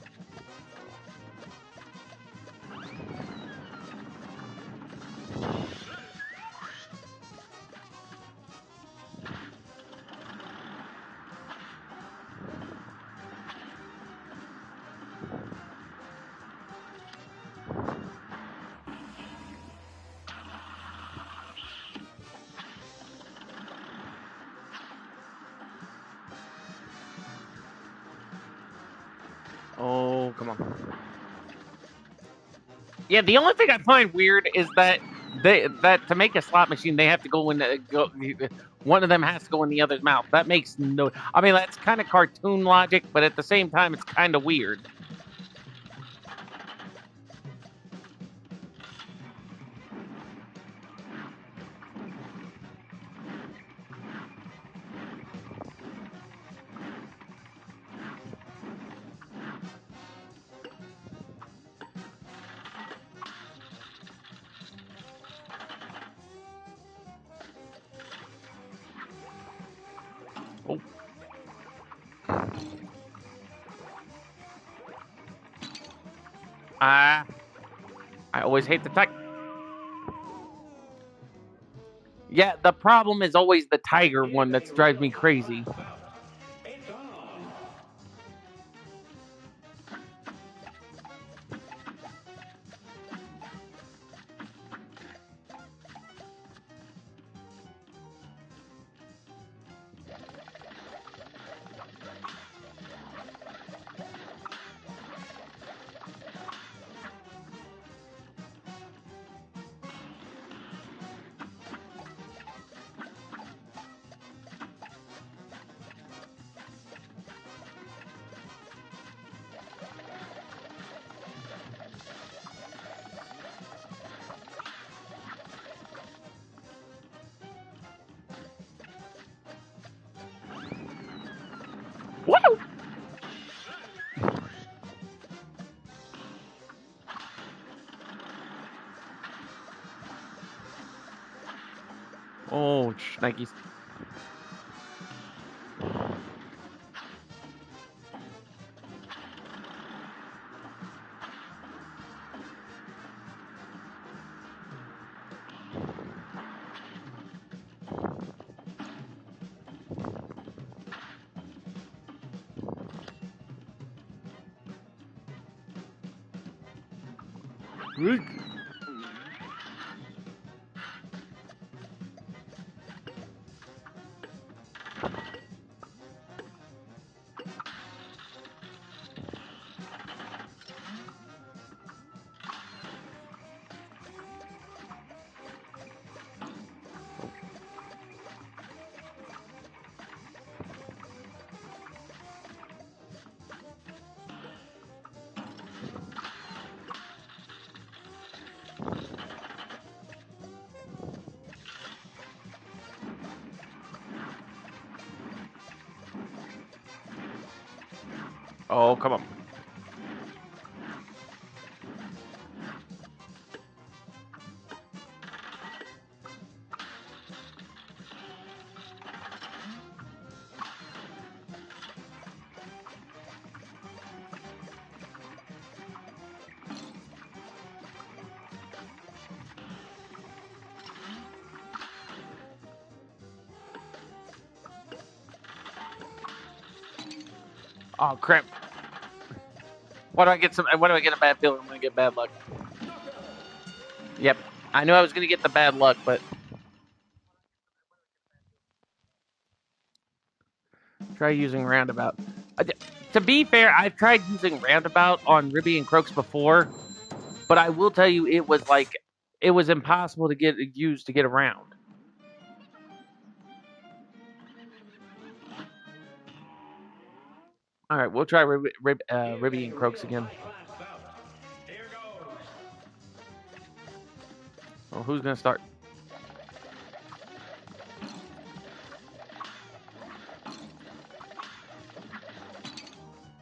Oh, come on. Yeah, the only thing I find weird is that that to make a slot machine, they have to go in one of them has to go in the other's mouth. That makes no... I mean, that's kind of cartoon logic, but at the same time, it's kind of weird. Oh. I always hate the tiger. Yeah, the problem is always the tiger one that drives me crazy. It's on. Woo! Oh, shnikes. Oh, come on. Oh crap! Why do I get some? Why do I get a bad feeling? I'm gonna get bad luck. Yep, I knew I was gonna get the bad luck, but try using roundabout. To be fair, I've tried using roundabout on Ribby and Croaks before, but I will tell you, it was impossible to get used to get around. All right, we'll try Ribby and Croaks again. Here goes. Well, who's gonna start?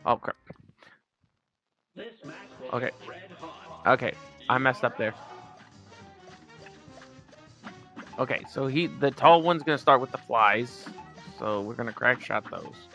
Oh crap! This match will Okay, be red hot. okay, I messed up there. Okay, so the tall one's gonna start with the flies, so we're gonna crack shot those.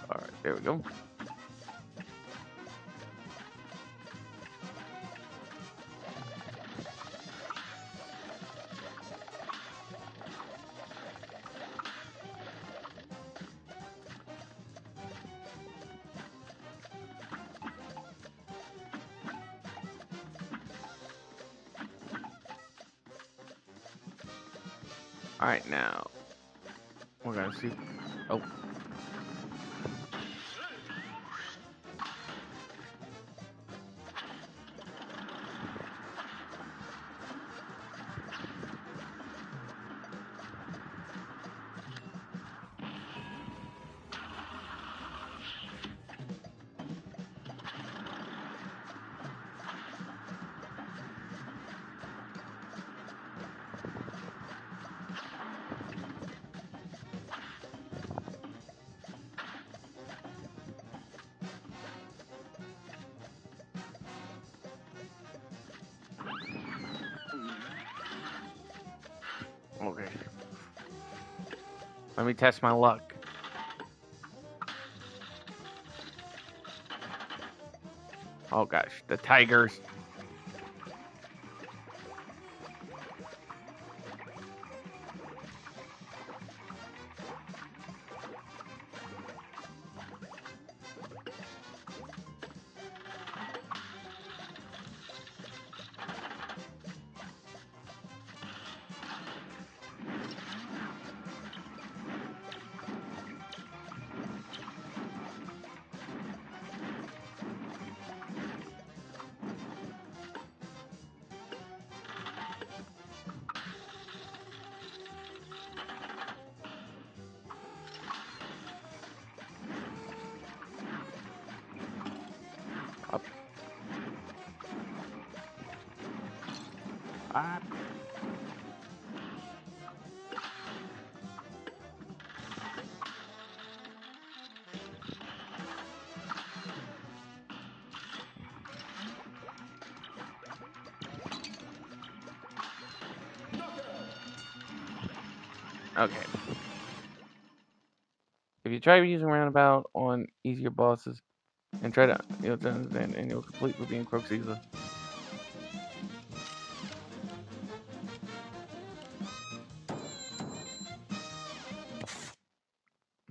All right, there we go. All right, now we're gonna see. Oh, okay. Let me test my luck. Oh gosh, the tigers. Up, up. Okay. If you try using roundabout on easier bosses and try to to understand, and you'll complete Ruby and Croaks easily.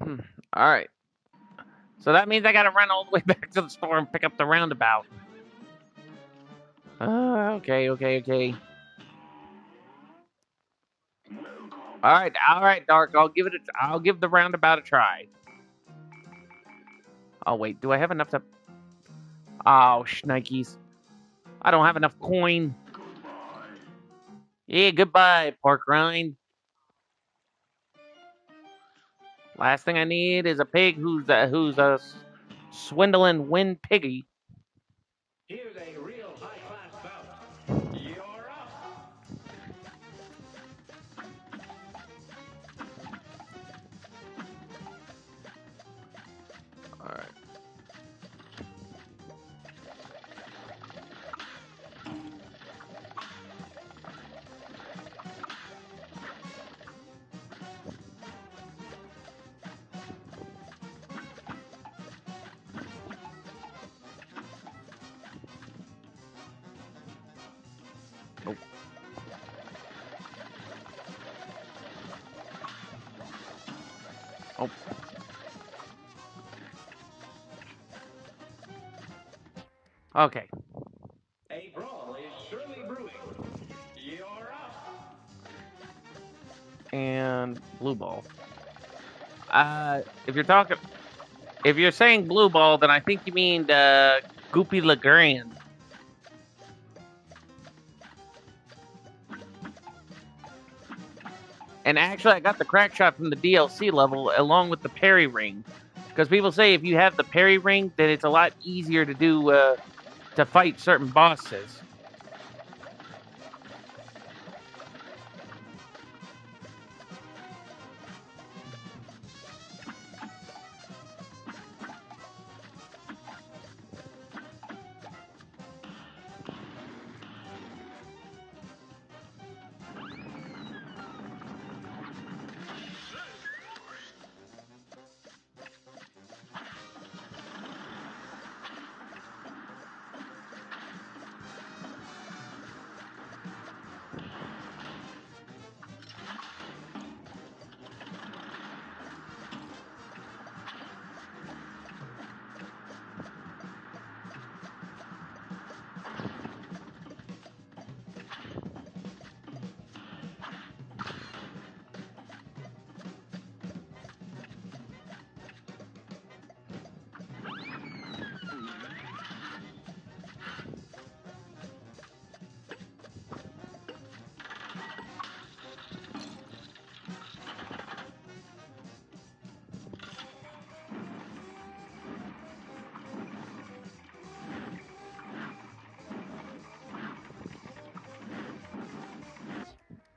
Hmm. All right. So that means I gotta run all the way back to the store and pick up the roundabout. Okay. All right, Dark. I'll give it. I'll give the roundabout a try. Oh wait, do I have enough to? Oh shnikes! I don't have enough coin. Yeah, goodbye, Park Rind. Last thing I need is a pig who's a swindling wind piggy. Here's a real high-class bout. You're up. All right. Oh. Oh. Okay. A brawl is surely brewing. You're up. And blue ball. If you're talking, if you're saying blue ball, then I think you mean Goopy Legrand. And actually, I got the crack shot from the DLC level along with the parry ring. Because people say if you have the parry ring, then it's a lot easier to do to fight certain bosses.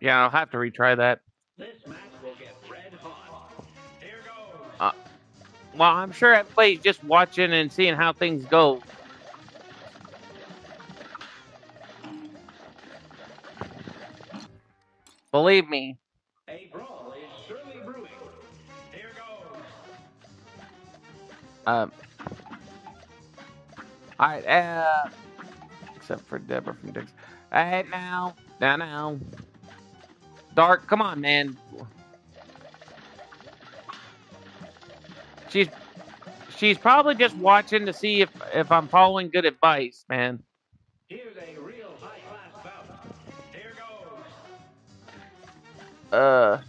Yeah, I'll have to retry that. This match will get red hot. Here goes. Uh, well, I'm sure everybody's just watching and seeing how things go. Believe me. A brawl is surely brewing. Here goes. Um, all right. Except for Deborah from Dix. All right, now. Dark, come on, man. She's she's probably just watching to see if I'm following good advice, man. Here's a real high-class bout. Here goes. Uh,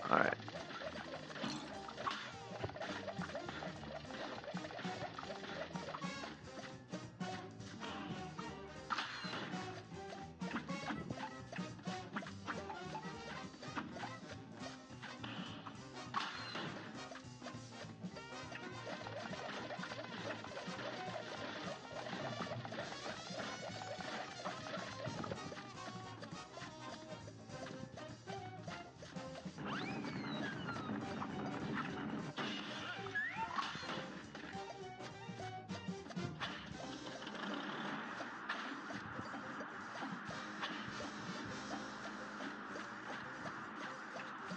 all right.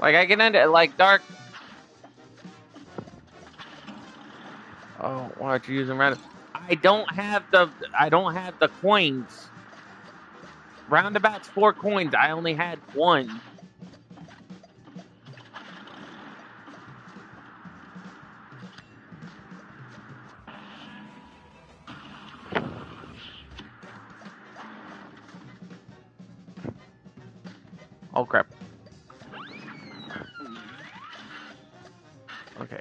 Like I can end it like Dark. Oh, why aren't you using random? I don't have the coins. Roundabout's 4 coins. I only had one. Oh crap. Okay.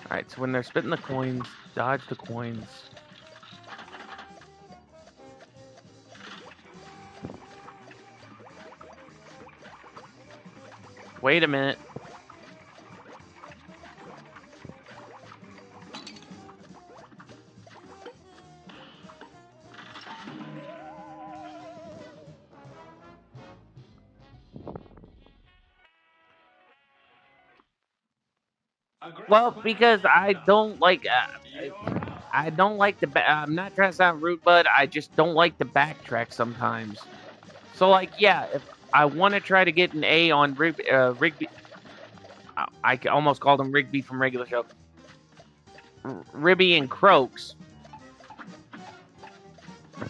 Alright, so when they're spitting the coins, dodge the coins. Wait a minute. Well, because I don't like to. I'm not trying to sound rude, but I just don't like to backtrack sometimes. So, like, yeah, if I want to try to get an A on Rigby, I almost called him Rigby from regular show. Ribby and Croaks.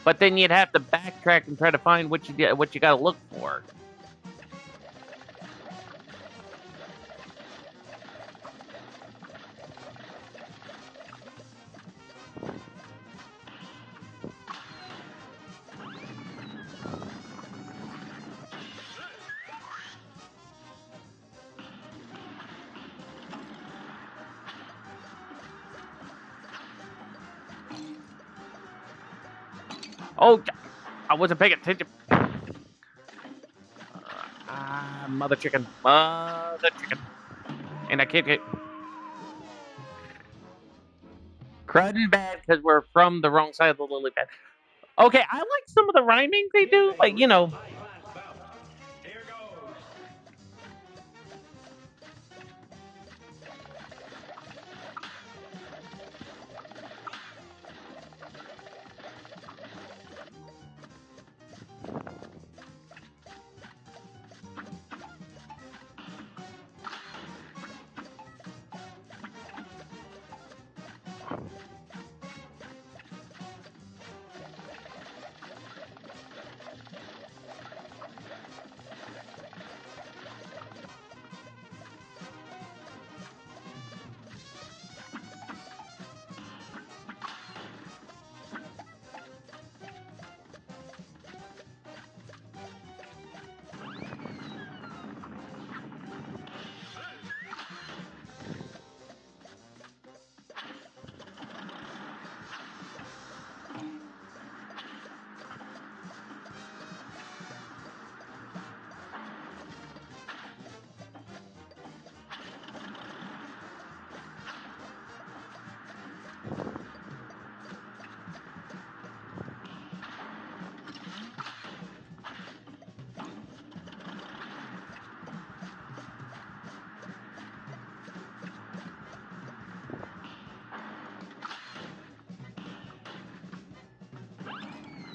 But then you'd have to backtrack and try to find what you got to look for. Oh, I wasn't paying attention. Mother chicken. And I can't get crud and bad because we're from the wrong side of the lily pad. Okay, I like some of the rhyming they do. Like, you know. High-class bout. Here goes.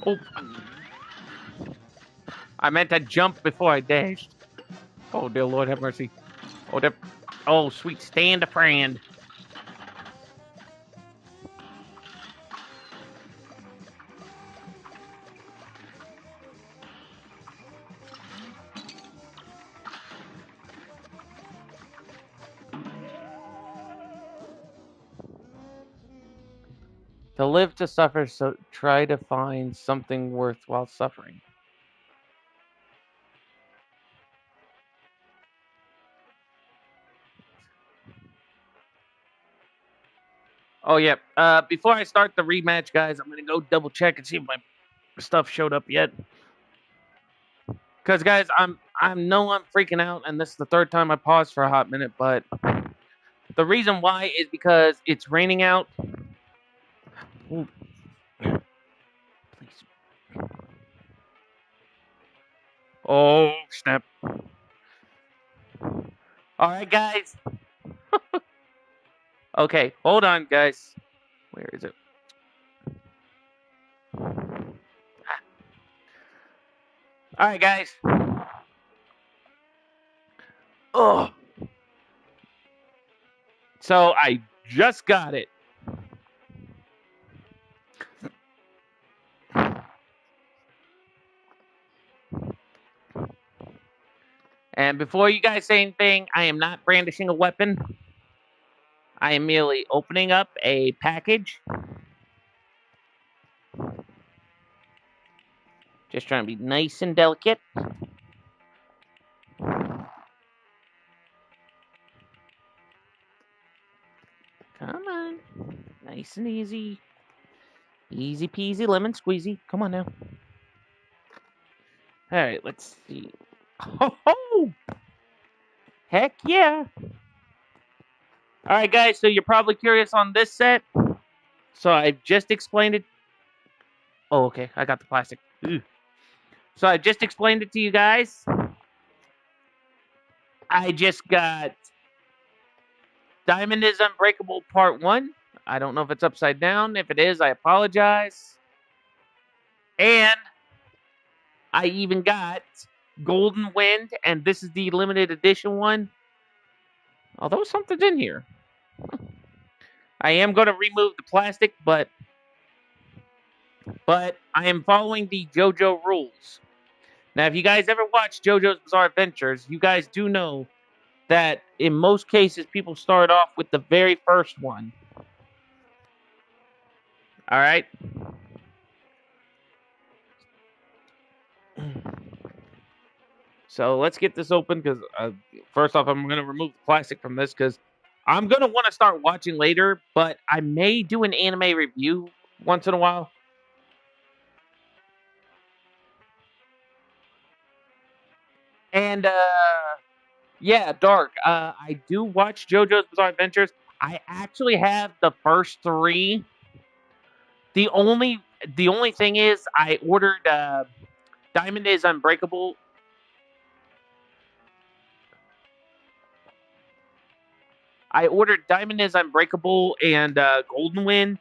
Oh, I meant to jump before I dashed. Oh, dear Lord, have mercy. Oh, sweet stand a friend. To live to suffer, so try to find something worthwhile suffering. Oh yeah. Before I start the rematch, guys, I'm gonna go double check and see if my stuff showed up yet. Because guys, I'm freaking out, and this is the third time I paused for a hot minute. But the reason why is because it's raining out. Ooh, please. Oh snap! All right, guys. Okay, hold on, guys. Where is it? All right, guys. Oh, so I just got it. And before you guys say anything, I am not brandishing a weapon. I am merely opening up a package. Just trying to be nice and delicate. Come on. Nice and easy. Easy peasy lemon squeezy. Come on now. Alright, let's see. Ho ho! Heck yeah! Alright, guys, so you're probably curious on this set. So I've just explained it. Oh, okay. I got the plastic. Ugh. So I just explained it to you guys. I just got Diamond is Unbreakable Part 1. I don't know if it's upside down. If it is, I apologize. And I even got Golden Wind, and this is the limited edition one. Although something's in here. I am going to remove the plastic, but I am following the JoJo rules. Now, if you guys ever watch JoJo's Bizarre Adventures, you guys do know that in most cases people start off with the very first one. All right? So let's get this open because first off, I'm going to remove the plastic from this because I'm going to want to start watching later, but I may do an anime review once in a while. And yeah, Dark. I do watch JoJo's Bizarre Adventures. I actually have the first three. The only thing is I ordered Diamond is Unbreakable. I ordered Diamond is Unbreakable and Golden Wind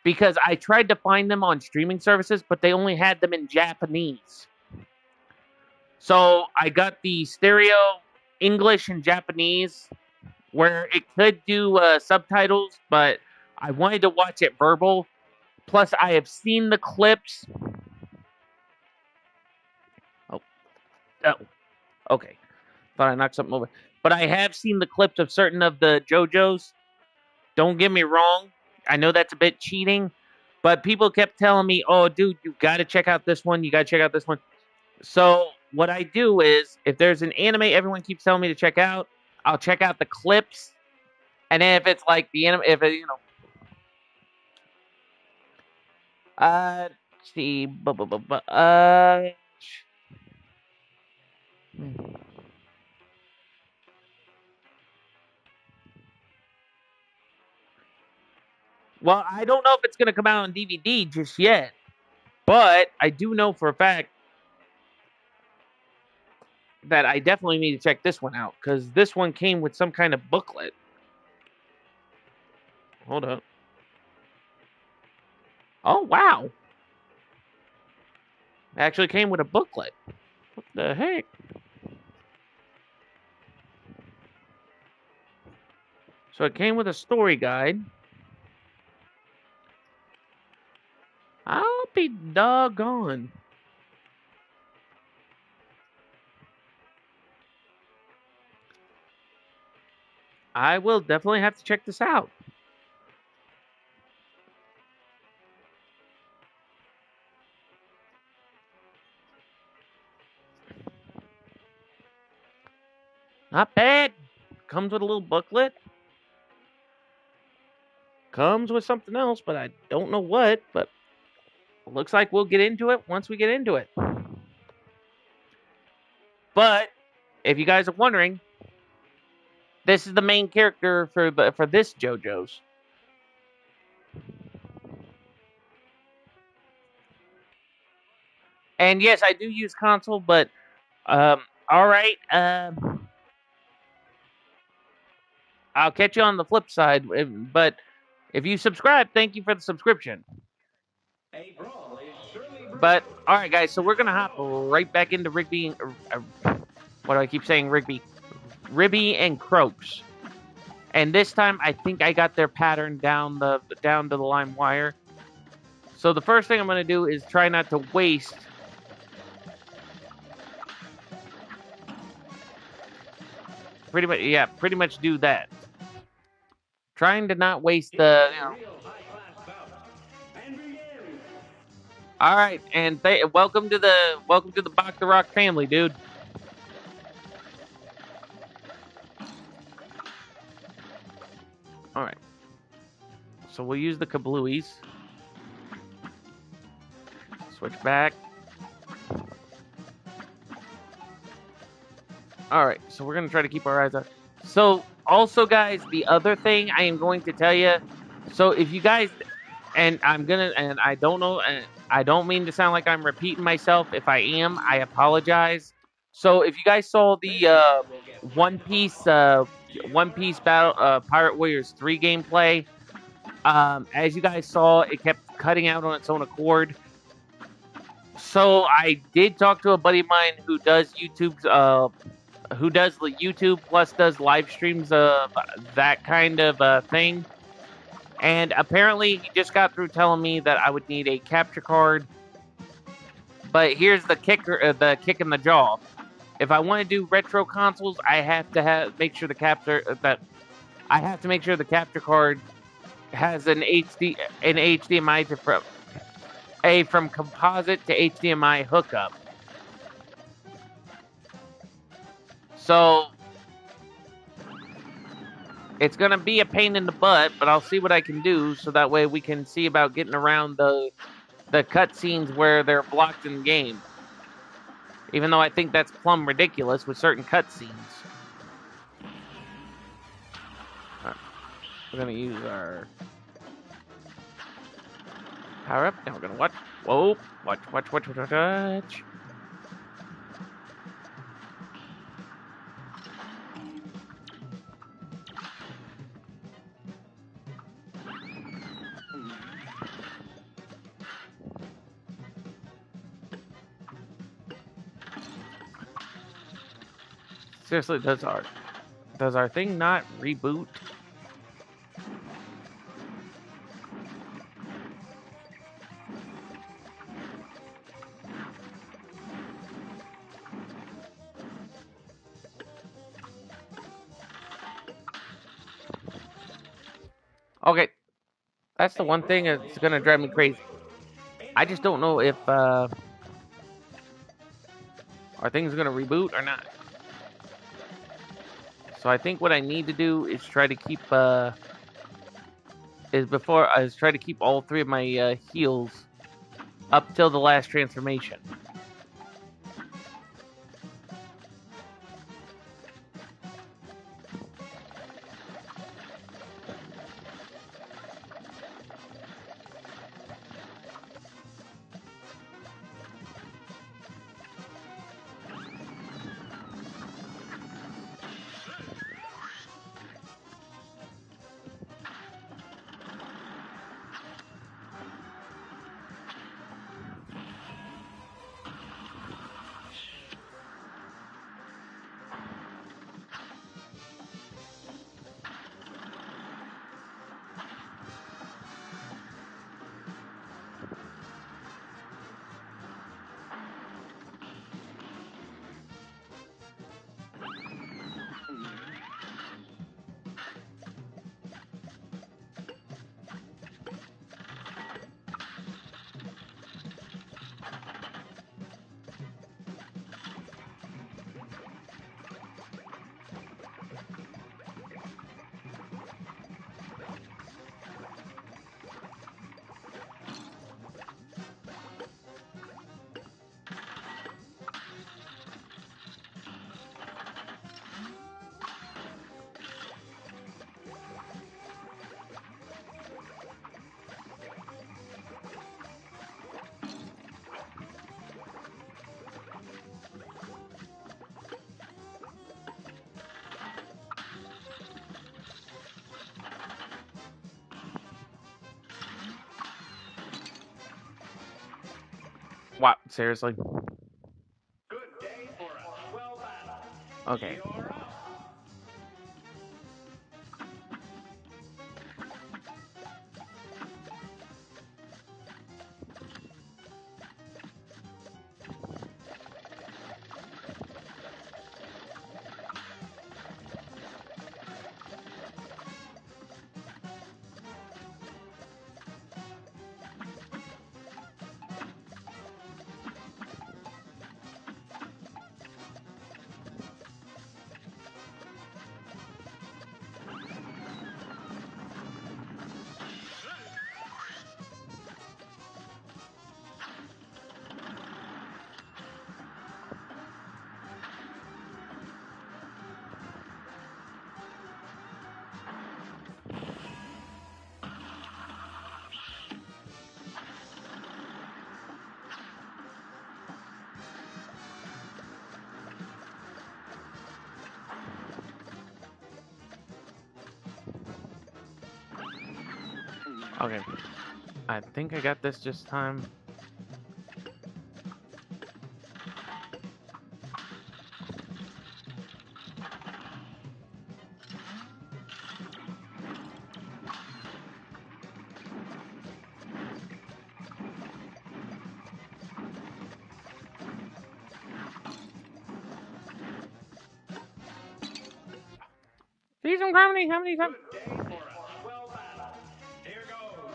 because I tried to find them on streaming services, but they only had them in Japanese. So I got the stereo English and Japanese where it could do subtitles, but I wanted to watch it verbal. Plus, I have seen the clips. Oh, okay. Thought I knocked something over. But I have seen the clips of certain of the JoJo's. Don't get me wrong. I know that's a bit cheating, but people kept telling me, "Oh, dude, you got to check out this one. You got to check out this one." So what I do is, if there's an anime everyone keeps telling me to check out, I'll check out the clips, and then if it's like the anime, if it, let's see, well, I don't know if it's gonna come out on DVD just yet, but I do know for a fact that I definitely need to check this one out because this one came with some kind of booklet. Hold up. Oh, wow. It actually came with a booklet. What the heck? So it came with a story guide. I'll be doggone. I will definitely have to check this out. Not bad. Comes with a little booklet. Comes with something else, but I don't know what. But looks like we'll get into it once we get into it. But if you guys are wondering, this is the main character for this JoJo's. And yes, I do use console, but all right. I'll catch you on the flip side. But if you subscribe, thank you for the subscription. A brawl is surely brewing. But all right, guys. So we're gonna hop right back into Rigby. What do I keep saying? Rigby, Ribby, and Croaks. And this time, I think I got their pattern down to the line wire. So the first thing I'm gonna do is try not to waste. Pretty much do that. Trying to not waste the. All right, and welcome to the Bach the Rock family, dude. All right, so we'll use the kablooies. Switch back. All right, so we're gonna try to keep our eyes out. So also, guys, the other thing I am going to tell you. So if you guys, and I don't know, and I don't mean to sound like I'm repeating myself. If I am, I apologize. So if you guys saw the One Piece Battle Pirate Warriors 3 gameplay, as you guys saw, it kept cutting out on its own accord. So I did talk to a buddy of mine who does YouTube's who does the YouTube plus does live streams of that kind of thing. And apparently, he just got through telling me that I would need a capture card. But here's the kicker, the kick in the jaw. If I want to do retro consoles, I have to make sure the capture card has an HDMI from composite to HDMI hookup. So it's gonna be a pain in the butt, but I'll see what I can do so that way we can see about getting around the cutscenes where they're blocked in game. Even though I think that's plumb ridiculous with certain cutscenes. Right, we're gonna use our power up. Now we're gonna watch. Whoa! Watch. Seriously, does our thing not reboot? Okay, that's the one thing that's gonna drive me crazy. I just don't know if our thing's gonna reboot or not. So I think what I need to do is try to keep try to keep all three of my heals up till the last transformation. Wow, seriously? Good day for a swell battle. Okay. You're up. Okay. I think I got this time. See some comedy, comedy, Good day for a swell battle. Here goes.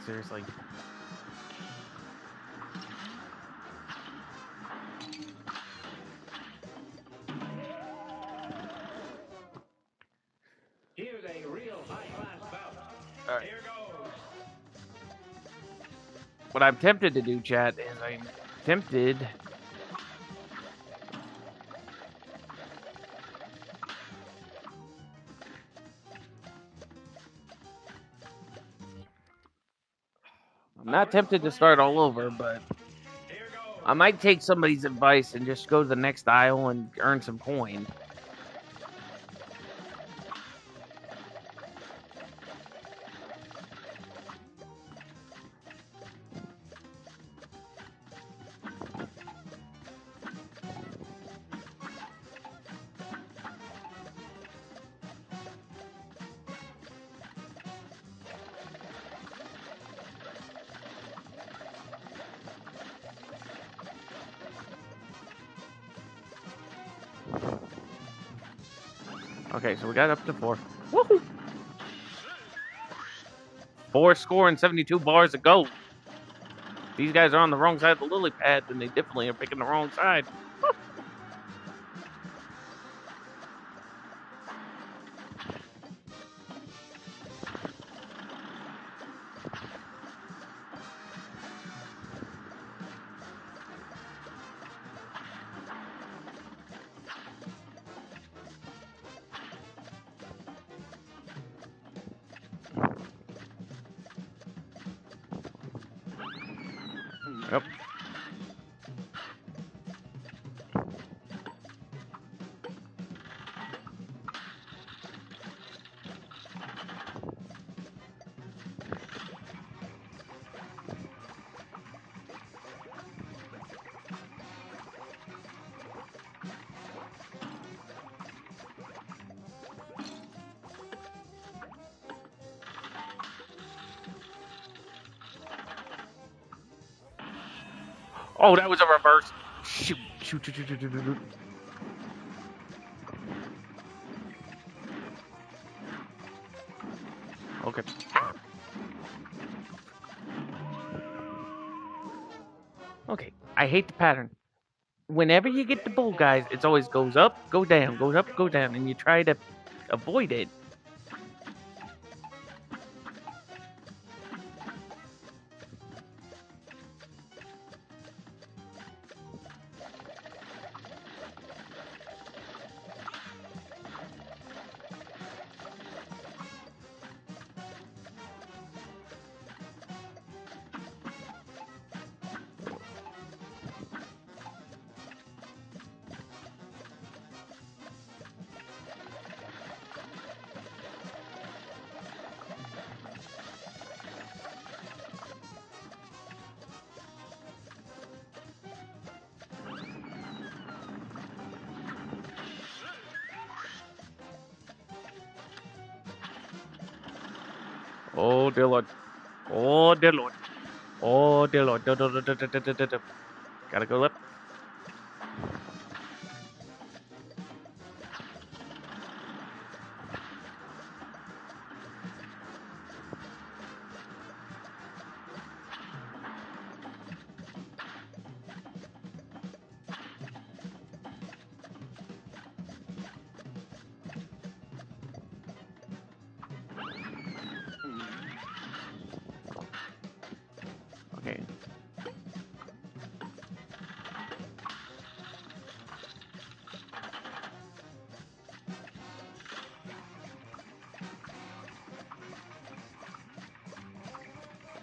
Seriously. Here's a real high-class bout. All right. Here goes. What I'm tempted to do, chat, is I'm tempted. I'm not tempted to start all over, but Here goes. I might take somebody's advice and just go to the next aisle and earn some coin. Okay, so we got up to 4. Woohoo! 4 score and 72 bars to go. These guys are on the wrong side of the lily pad, then they definitely are picking the wrong side. Yep. Oh, that was a reverse. Shoot, shoot, shoot, shoot, shoot, shoot, shoot. Okay. Okay, I hate the pattern. Whenever you get the bull, guys, it always goes up, go down, goes up, go down, and you try to avoid it. Oh, dear Lord. Oh, dear Lord. Oh, dear Lord. Gotta go left.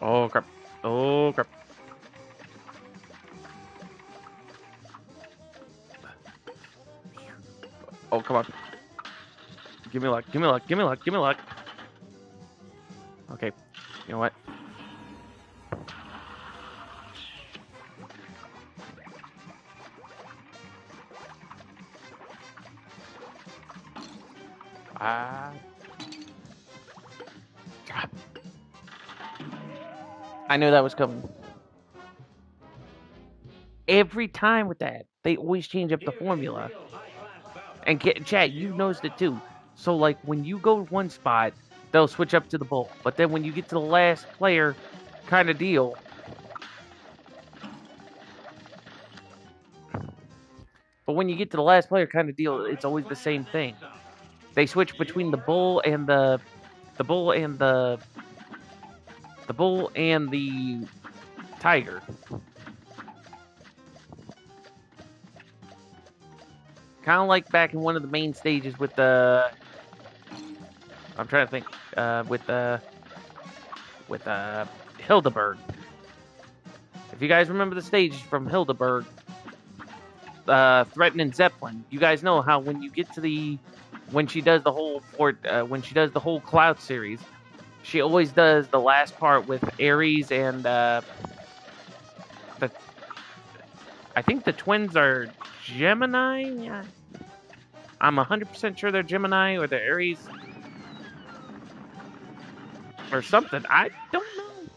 Oh crap! Oh crap! Oh come on! Give me luck! Give me luck! Give me luck! Give me luck! Okay, you know what? Ah, I knew that was coming. Every time with that, they always change up the formula. And chat, you noticed it too. So like when you go one spot, they'll switch up to the bull. But then when you get to the last player kind of deal, it's always the same thing. They switch between the bull and the bull and the bull and the tiger. Kind of like back in one of the main stages with the. I'm trying to think. With Hildeberg. If you guys remember the stage from Hildeberg, threatening Zeppelin, you guys know how when you get to when she does the whole Cloud series, she always does the last part with Ares and the. I think the twins are Gemini. Yeah. I'm 100% sure they're Gemini or they're Aries or something. I don't know.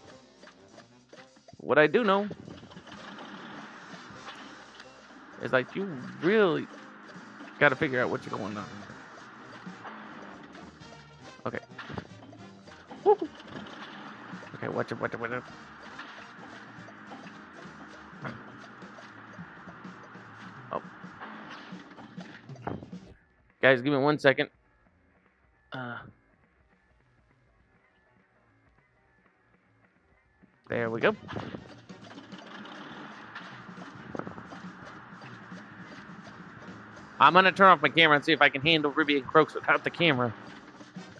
What I do know is like you really got to figure out what's going on. Okay. Woo. Okay, watch it. Oh. Guys, give me 1 second. There we go. I'm gonna turn off my camera and see if I can handle Ruby and Croaks without the camera.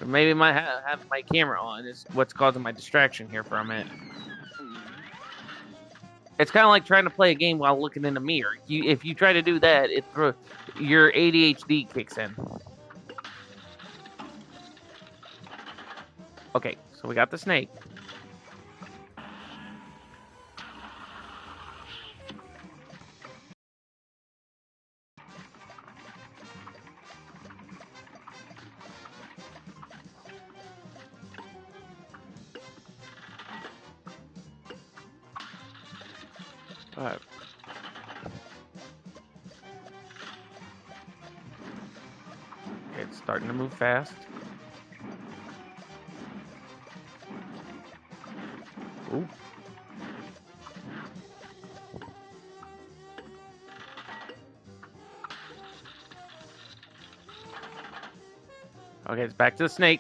Or maybe my have my camera on is what's causing my distraction here for a minute. It's kind of like trying to play a game while looking in the mirror. If you try to do that, your ADHD kicks in. Okay, so we got the snake. Alright. It's starting to move fast. Ooh. Okay, it's back to the snake.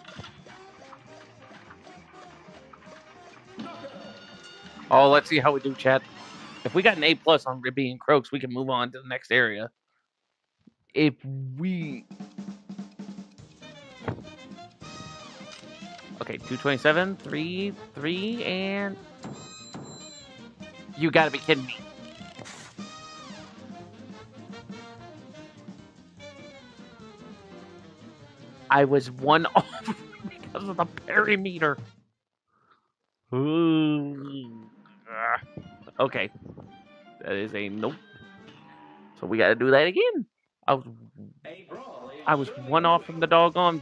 Oh, let's see how we do, chat. If we got an A+ on Ruby and Croaks, we can move on to the next area. If we... Okay, 227, 3, and... You gotta be kidding me. I was 1 off because of the perimeter. Okay. That is a nope. So we gotta do that again. I was 1 off from the doggone.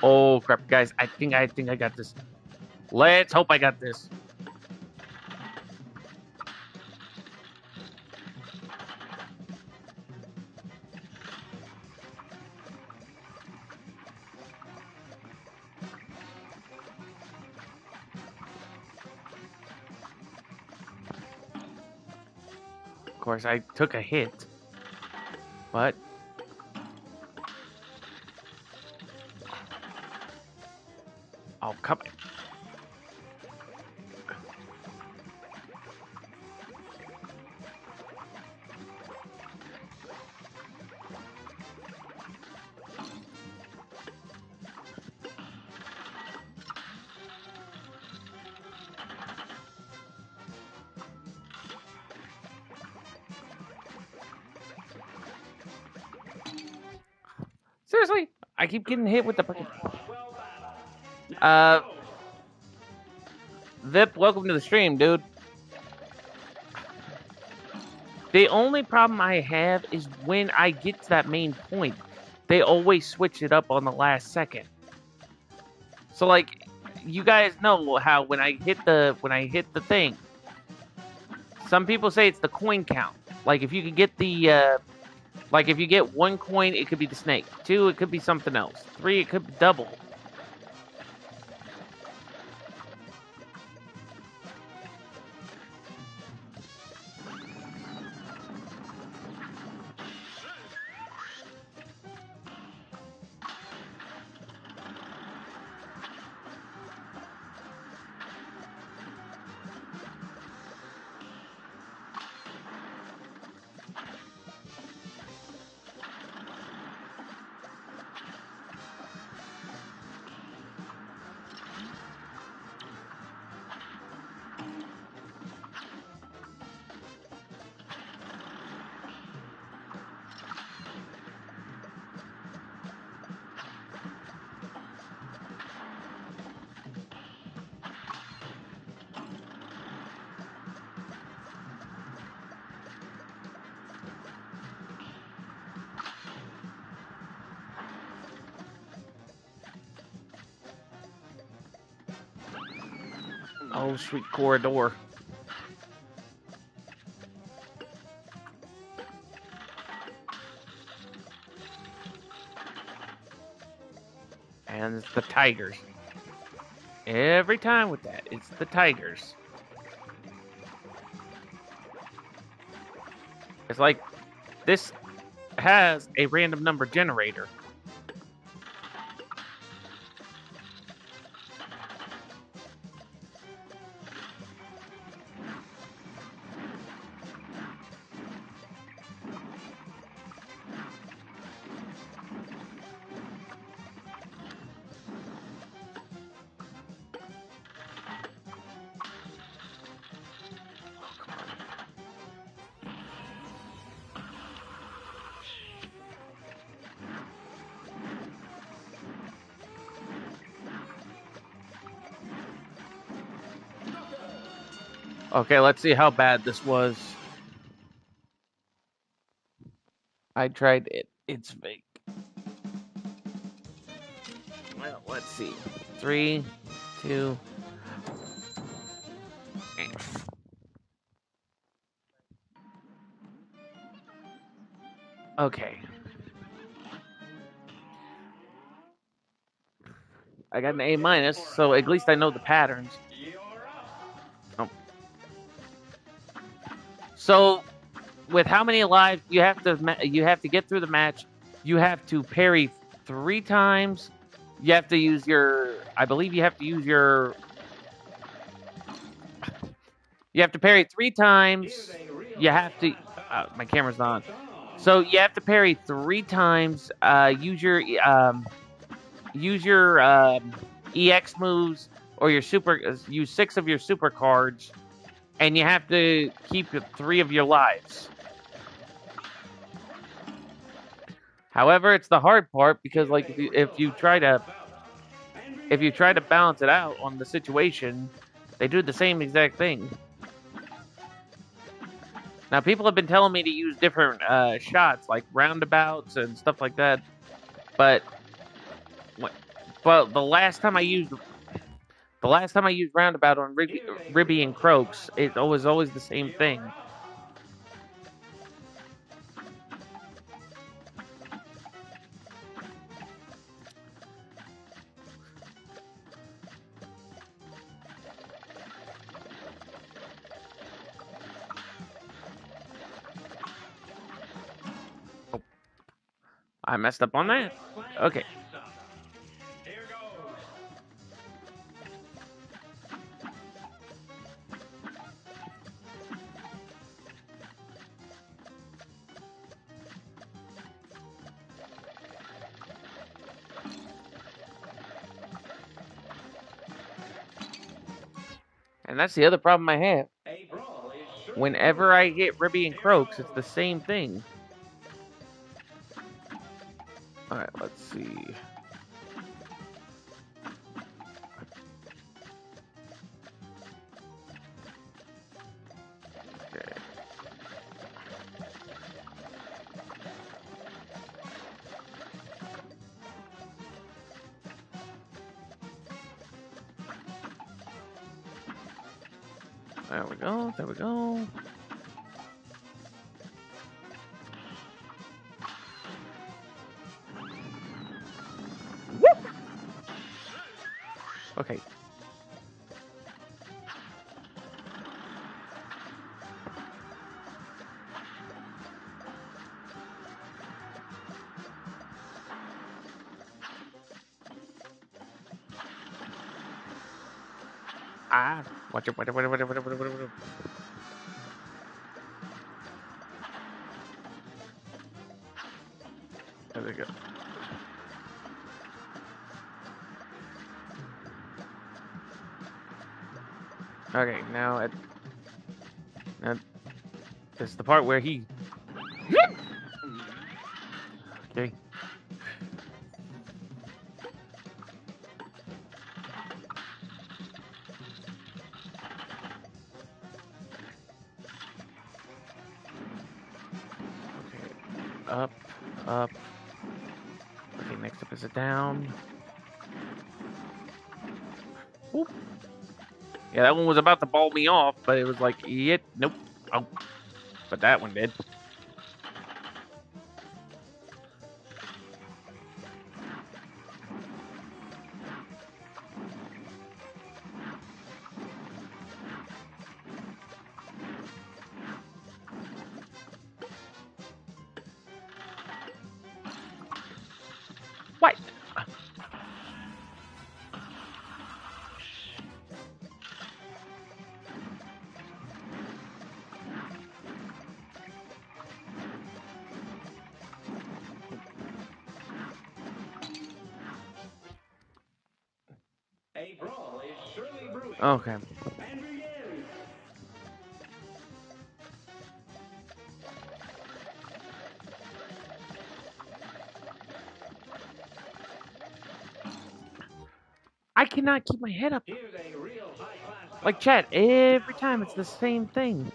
Oh crap, guys! I think I got this. Let's hope I got this. Of course, I took a hit, but oh come on. Seriously, I keep getting hit with the fucking. Uh, Vip, welcome to the stream, dude. The only problem I have is when I get to that main point, they always switch it up on the last second. So like, you guys know how when I hit the thing, some people say it's the coin count. Like if you can get the like if you get 1 coin, it could be the snake. 2, it could be something else. 3, it could be double. Oh, sweet corridor. And it's the tigers. Every time with that, it's the tigers. It's like this has a random number generator. Okay, let's see how bad this was. I tried it. It's fake. Well, let's see. 3, 2. Okay. I got an A minus, so at least I know the patterns. Oh. So, with how many lives you have to get through the match, you have to parry 3 times. You have to use your, I believe you have to use your. You have to parry 3 times. You have to. My camera's on. So you have to parry 3 times. Use your EX moves or your super. Use 6 of your super cards, and you have to keep 3 of your lives. However, it's the hard part because, like, if you try to balance it out on the situation, they do the same exact thing. Now, people have been telling me to use different shots, like roundabouts and stuff like that, but Well, the last time I used roundabout on Ribby and Croaks, it was always the same thing. Oh, I messed up on that. Okay. Here goes. And that's the other problem I have. A brawl is surely Whenever brewing. I hit Ribby and Here Croaks, it's the goes. same thing. Alright, let's see. Okay. There we go. There we go. Woo! Okay. Ah, watch it, watch it, watch it, watch it, watch it, watch it, watch it. There we go. Okay, now this is the part where he. Okay. Okay. Up, up. Okay, next up is a down. Whoop. Yeah, that one was about to ball me off, but it was like, nope. Oh, but that one did. What? A brawl is surely brewing. Okay. And begins. I cannot keep my head up. Here's a real high-class Like, bout. chat, every Now time it it's the goes. same thing.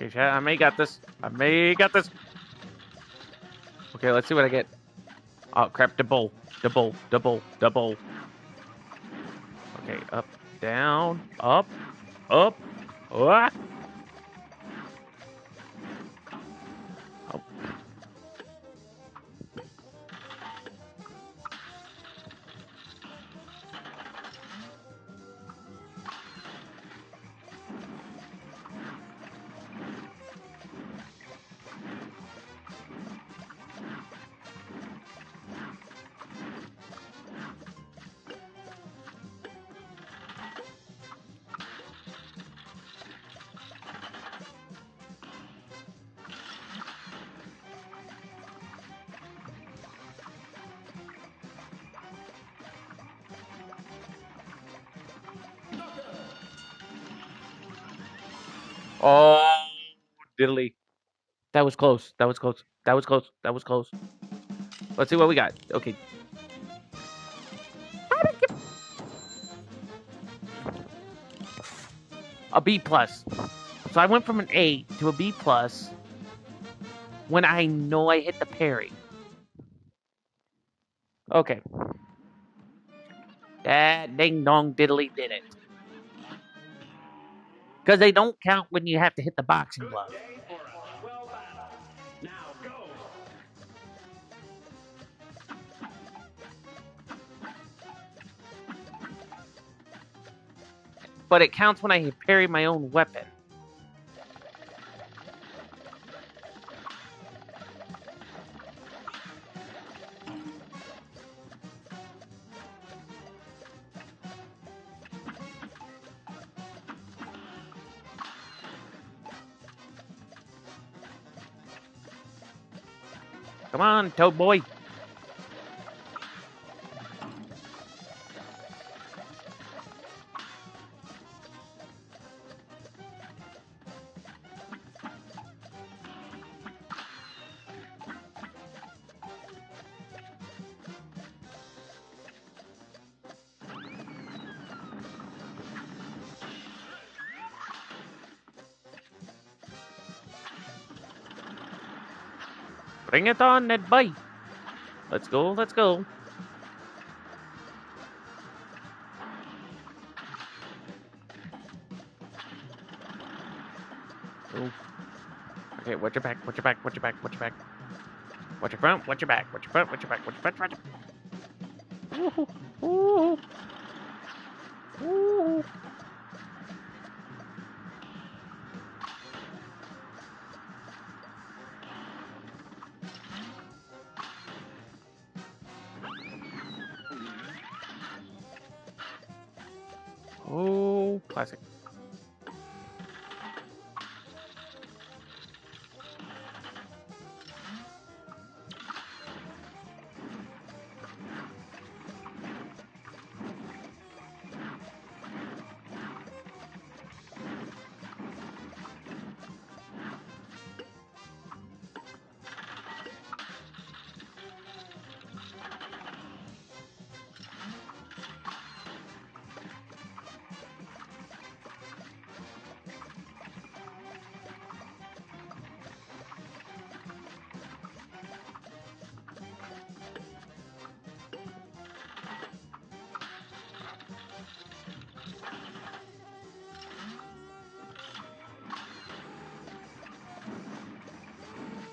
Okay, chat, I may got this. I may got this. Okay, let's see what I get. Oh crap! Double. Okay, up, down, up, up. Ah! Oh. Oh, diddly. That was close. That was close. That was close. That was close. Let's see what we got. Okay. A B plus. So I went from an A to a B plus when I know I hit the parry. Okay. That ding dong diddly did it. Because they don't count when you have to hit the boxing Good glove. day for a swell battle. Now go. But it counts when I parry my own weapon. Come on, Toad Boy. Bring it on, Ned Boy. Let's go, let's go. Ooh. Okay, watch your back, watch your back, watch your back, watch your back. Watch your front, watch your back, watch your front, watch your back, watch your front, watch your... Ooh, ooh, ooh. Oh, classic.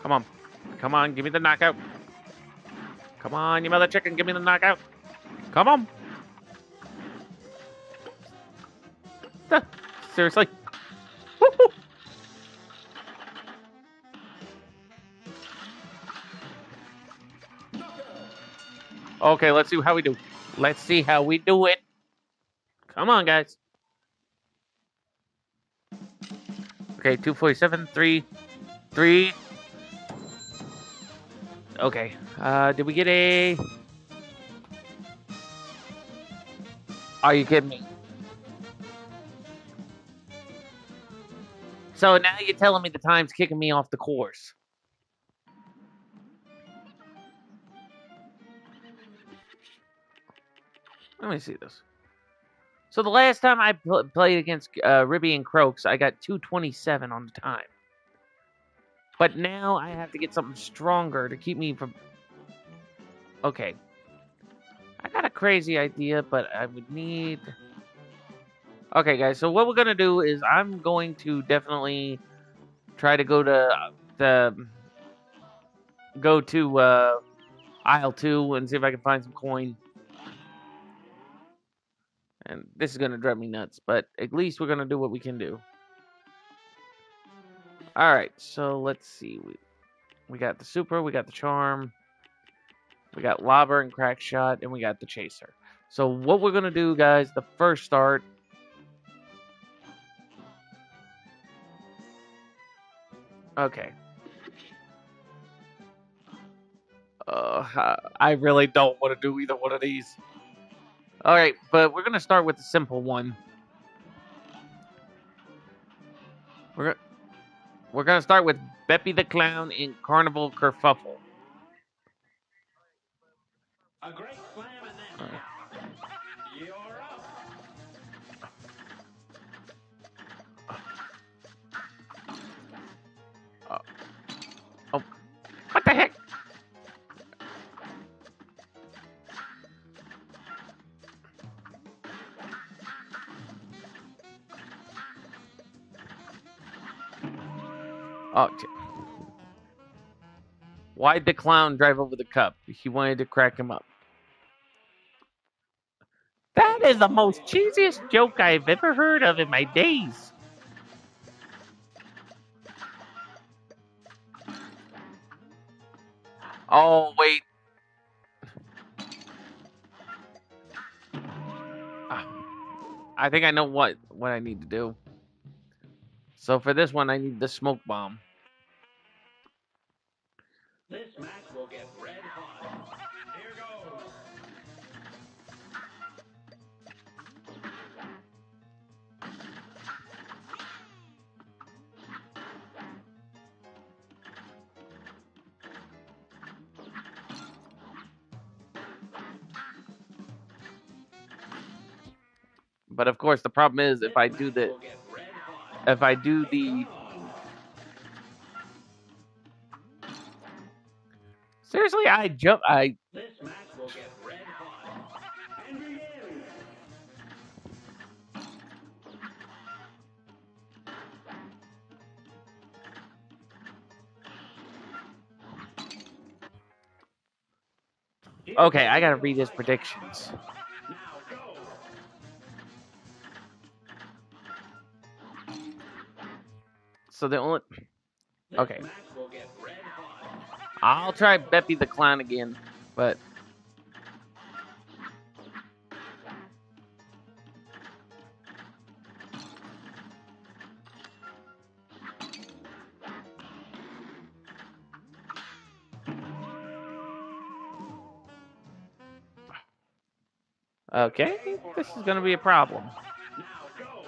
Come on. Come on, give me the knockout. Come on, you mother chicken, give me the knockout. Come on. Seriously? Woo-hoo. Okay, let's see how we do. Let's see how we do it. Come on, guys. Okay, 247, 3, 3. Okay. Did we get a... Are you kidding me? So now you're telling me the time's kicking me off the course. Let me see this. So the last time I played against Ribby and Croaks, I got 227 on the time. But now I have to get something stronger to keep me from. Okay. I got a crazy idea, but I would need. Okay, guys. So what we're gonna do is I'm going to definitely try to the go to aisle 2 and see if I can find some coin. And this is gonna drive me nuts, but at least we're gonna do what we can do. All right. So let's see. We got the super, we got the charm, we got lobber and crack shot, and we got the chaser. So what we're gonna do, guys, the first start. Okay. I really don't want to do either one of these. All right, but we're gonna start with the simple one. We're we're gonna start with Beppy the Clown in Carnival Kerfuffle. A great slam and then Uh, you're up. uh, oh, what the heck? Oh, why'd the clown drive over the cup? He wanted to crack him up. That is the most cheesiest joke I've ever heard of in my days. Oh wait, Ah, I think I know what I need to do. So for this one, I need the smoke bomb. This match will get red hot. Here goes. But of course, the problem is This match will get red hot. if I do It's the on. seriously, I jump. I This match will get red hot. And begin. Here's okay. a I gotta real read his high class predictions. battle. Now go. So the only This okay. match will get red hot. I'll try Beppy the Clown again, but okay, this is gonna be a problem. Now go.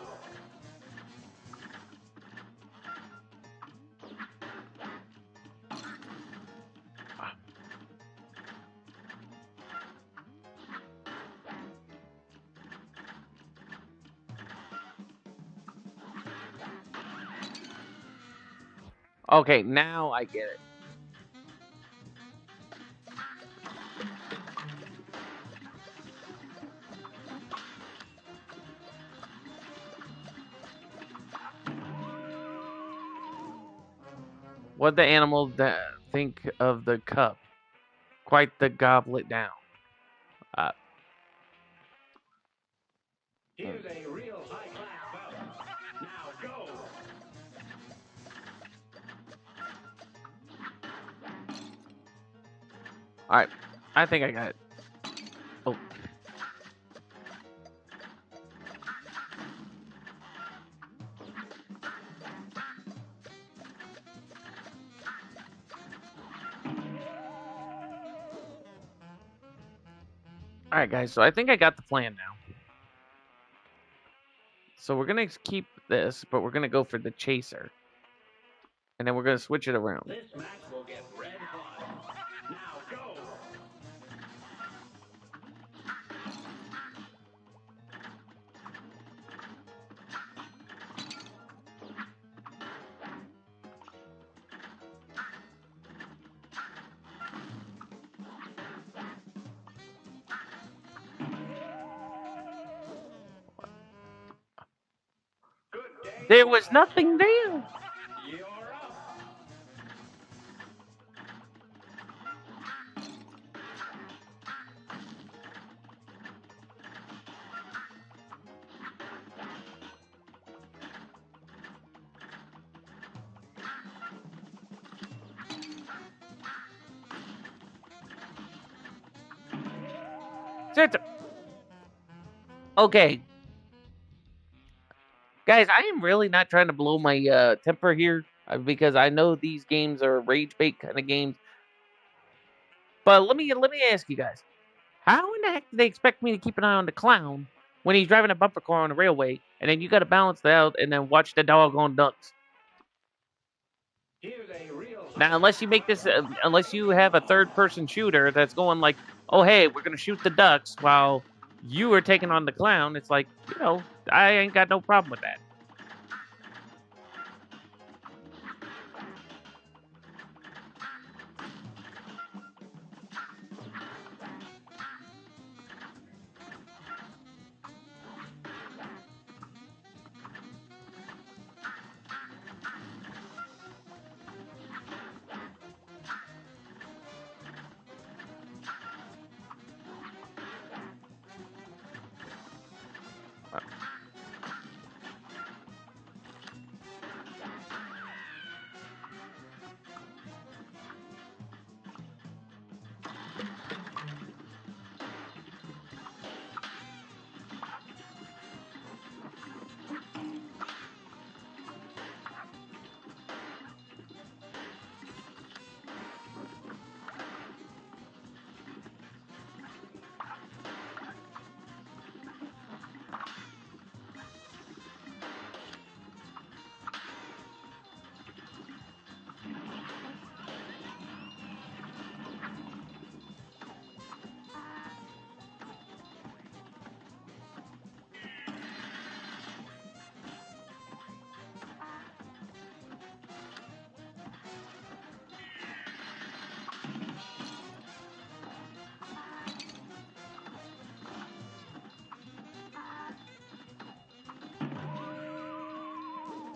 Okay, now I get it. What the animal think of the cup? Quite the goblet down. Uh, Here's a real high class battle. Now go. all right, I think I got it. Oh, all right, guys. So I think I got the plan now. So we're gonna keep this, but we're gonna go for the chaser, and then we're gonna switch it around. This match will get red hot. Now go. There was nothing there. You're up. Okay, guys, I am really not trying to blow my temper here because I know these games are rage bait kind of games. But let me ask you guys, how in the heck do they expect me to keep an eye on the clown when he's driving a bumper car on the railway, and then you got to balance that out and then watch the doggone ducks? Here's a real Now, unless you make this, unless you have a third-person shooter that's going like, "Oh, hey, we're gonna shoot the ducks while you are taking on the clown," it's like, I ain't got no problem with that.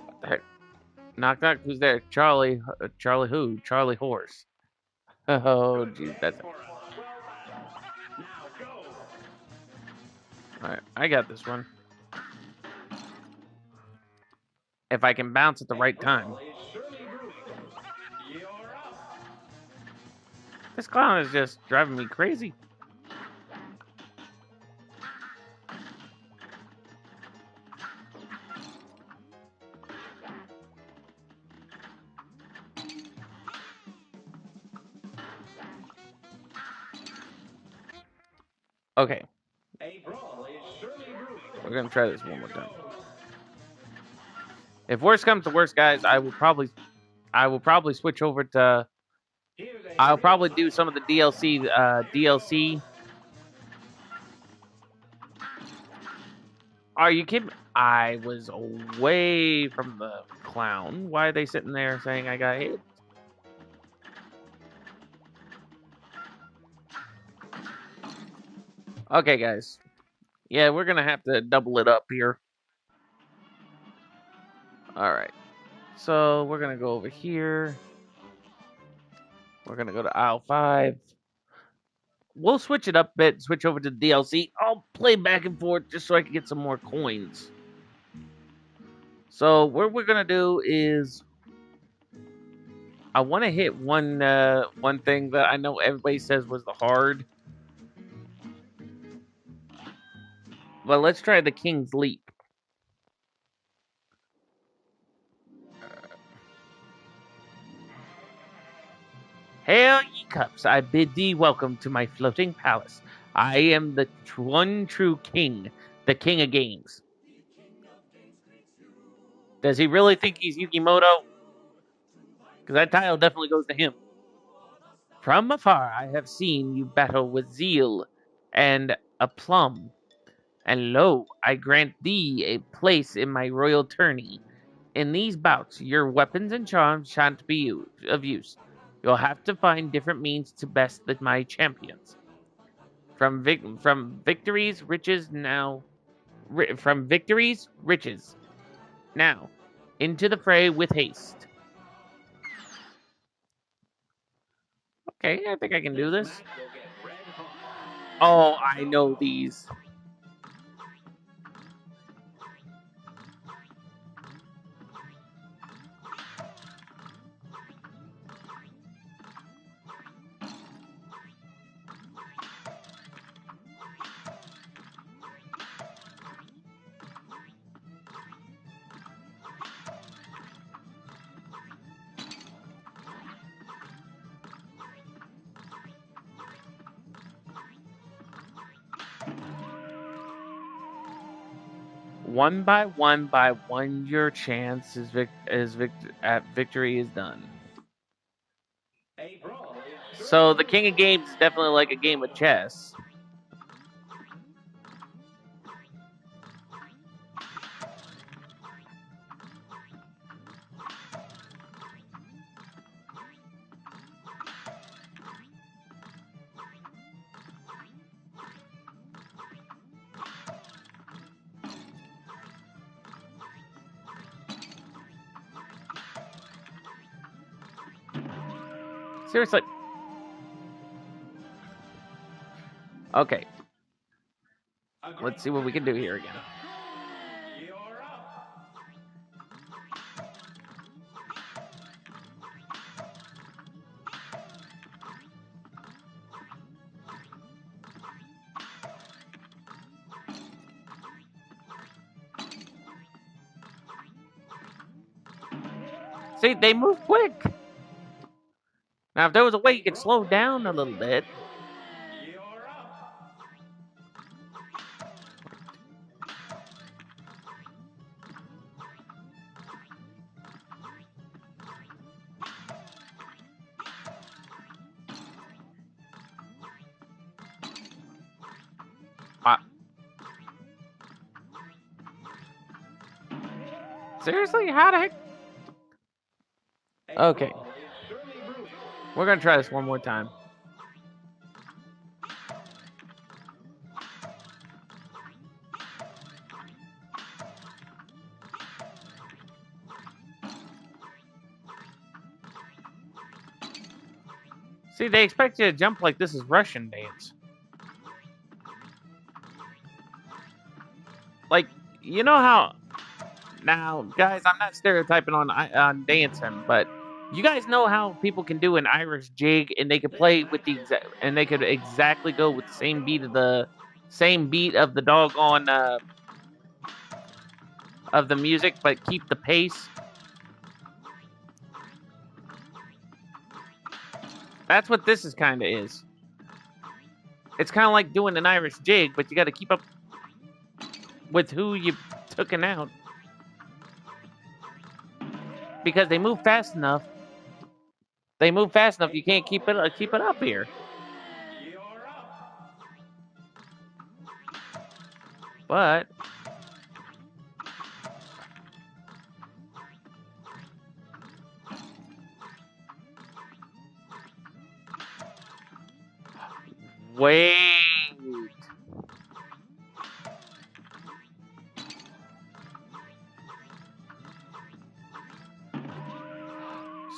What the heck? Knock knock. Who's there? Charlie. Charlie who? Charlie Horse. Oh, good geez, command that's for a swell battle. Now go. all right. I got this one. If I can bounce at the A right time. brawl is surely brewing. You're up. This clown is just driving me crazy. Okay, A brawl is surely brewing. we're gonna try this one more Here time. goes. If worst comes to worst, guys, I will probably switch over to. Here's a I'll real probably do fight. some of the DLC. DLC. Are you kidding? I was away from the clown. Why are they sitting there saying I got hit? Okay, guys. Yeah, we're gonna have to double it up here. All right. So we're gonna go over here. We're gonna go to aisle 5. We'll switch it up a bit. Switch over to the DLC. I'll play back and forth just so I can get some more coins. So what we're gonna do is I want to hit one thing that I know everybody says was the hard, but let's try the King's Leap. Hail, ye cups! I bid thee welcome to my floating palace. I am the one true king, the king of games. Does he really think he's Yukimoto? Because that title definitely goes to him. From afar I have seen you battle with zeal and aplomb, and lo, I grant thee a place in my royal tourney. In these bouts, your weapons and charms shan't be of use. You'll have to find different means to best my champions. From victories, riches now. From victories, riches. Now, Into the fray with haste. Okay, I think I can do this. Match will get red hot. Oh, I know these. One by one, your chance at victory is done. A brawl is So the king of games is definitely like a game of chess. Seriously. Okay, let's see what we can do here again. You're up. See, they move quick. Now, if there was a way you could slow down a little bit. You're up. Uh, seriously, how the heck? A Okay, brawl is surely brewing. we're gonna try this one more time. See, they expect you to jump like this is Russian dance. Like, you know how? Now, guys, I'm not stereotyping on dancing, but you guys know how people can do an Irish jig and they could play with the exact and they could exactly go with the same beat of the doggone of the music, but keep the pace. That's what this is kind of is. It's kind of like doing an Irish jig, but you got to keep up with who you tooken out because they move fast enough. They move fast enough. You can't keep it up here. You're up. But wait.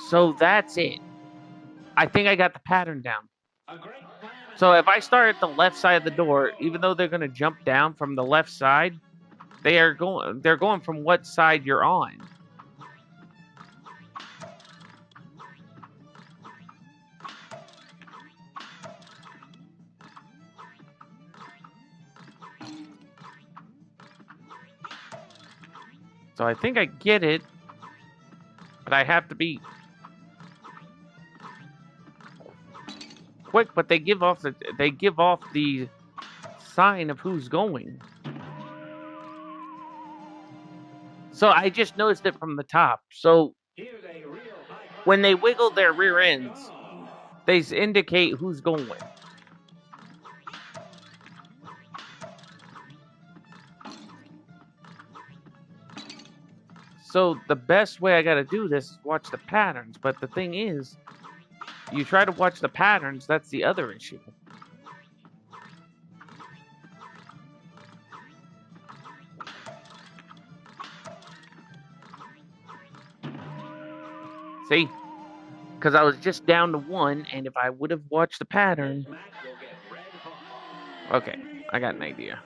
So that's it. I think I got the pattern down. A great slam and So if I start at the left side of the door, even though they're going to jump down from the left side, they're going from what side you're on. So I think I get it, but I have to be quick. But they give off the sign of who's going. So I just noticed it from the top. So here's a real high when they wiggle their rear ends, they indicate who's going. So the best way I got to do this is watch the patterns. But the thing is, you try to watch the patterns, that's the other issue. See? Because I was just down to one, and if I would have watched the pattern. This match will get red hot. Okay, I got an idea.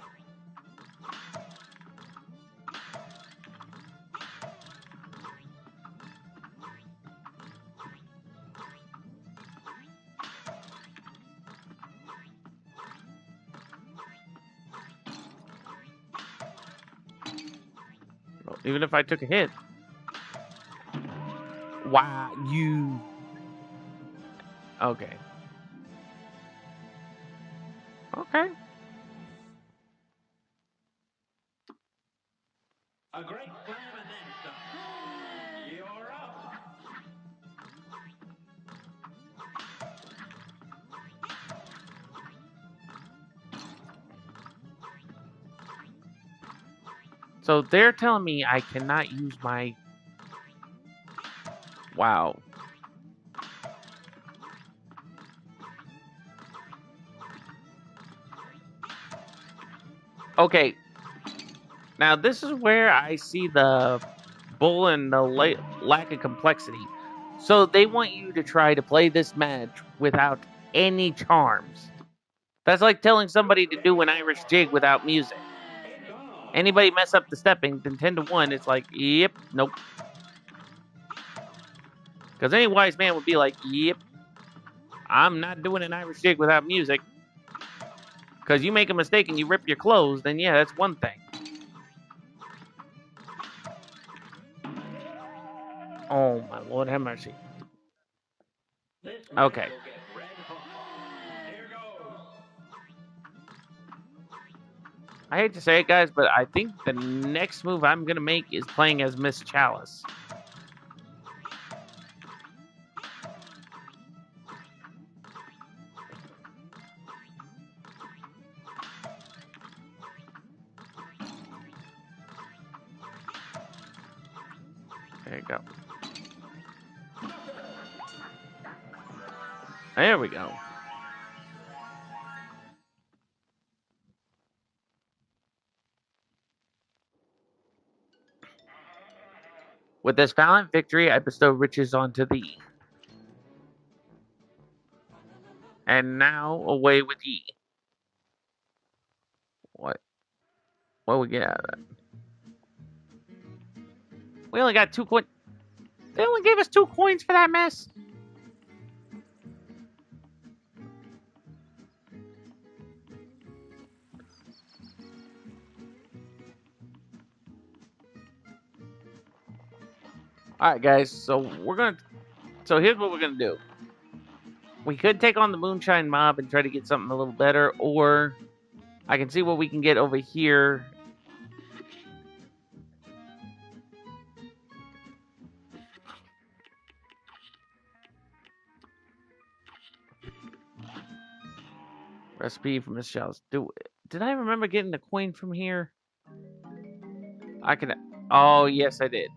Well, even if I took a hit. Wow, you. Okay. Okay. A great slam and then some. You're up. So they're telling me I cannot use my. Wow. Okay. Now this is where I see the bull and the lack of complexity. So they want you to try to play this match without any charms. That's like telling somebody to do an Irish jig without music. Anybody mess up the stepping, then 10-1, it's like, yep, nope. Because any wise man would be like, yep, I'm not doing an Irish jig without music. Because you make a mistake and you rip your clothes, then yeah, that's one thing. Oh my Lord, have mercy. Okay. I hate to say it, guys, but I think the next move I'm going to make is playing as Miss Chalice. There you go. There we go. With this valiant victory, I bestow riches onto thee. And now away with ye. What? What do we get out of that? We only got 2 coins. They only gave us 2 coins for that mess. All right, guys. So here's what we're gonna do. We could take on the Moonshine Mob and try to get something a little better, or I can see what we can get over here. Recipe from Miss Chalice. Did I remember getting a coin from here? I can. Oh yes, I did.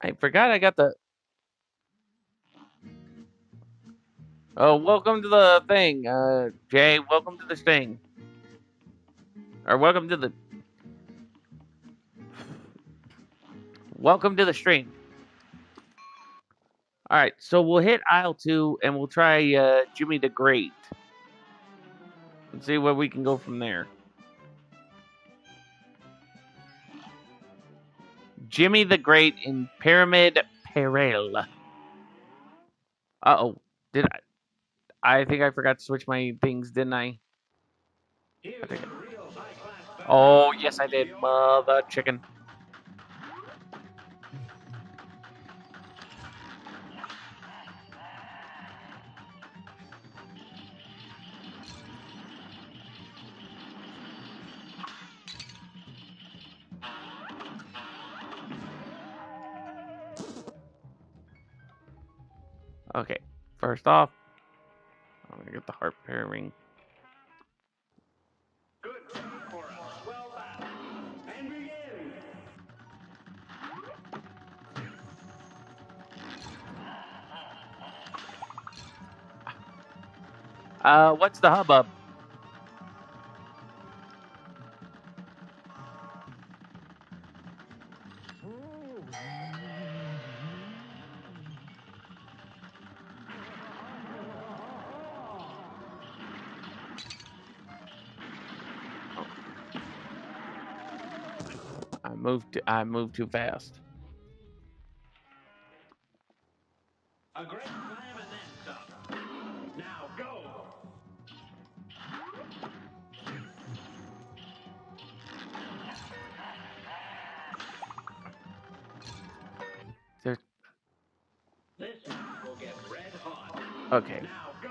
I forgot I got the. Oh, welcome to the thing, Jay. Welcome to the thing, or welcome to the stream. All right, so we'll hit aisle 2 and we'll try Jimmy the Great and see where we can go from there. Jimmy the Great in Pyramid Peril. Uh-oh. Did I think I forgot to switch my things, didn't I? Oh, yes, I did. Mother chicken. Okay, first off, I'm going to get the heart pairing. Good for us. Well battled. What's the hubbub? I moved too fast. A great slam and then some. Now go. There, This match will get red hot. okay. Now go.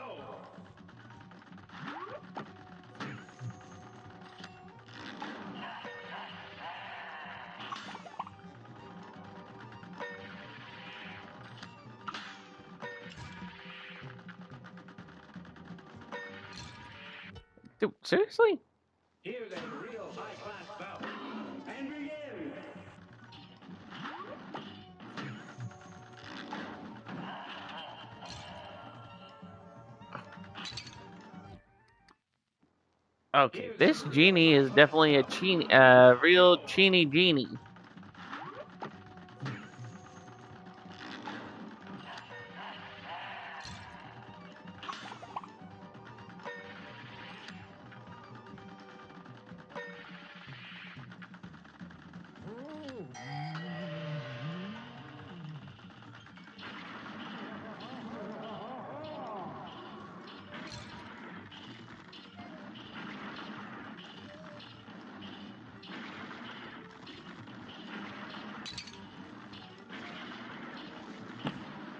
Dude, seriously? Here's a real high-class bout. And begin. Okay, this genie is definitely a real genie.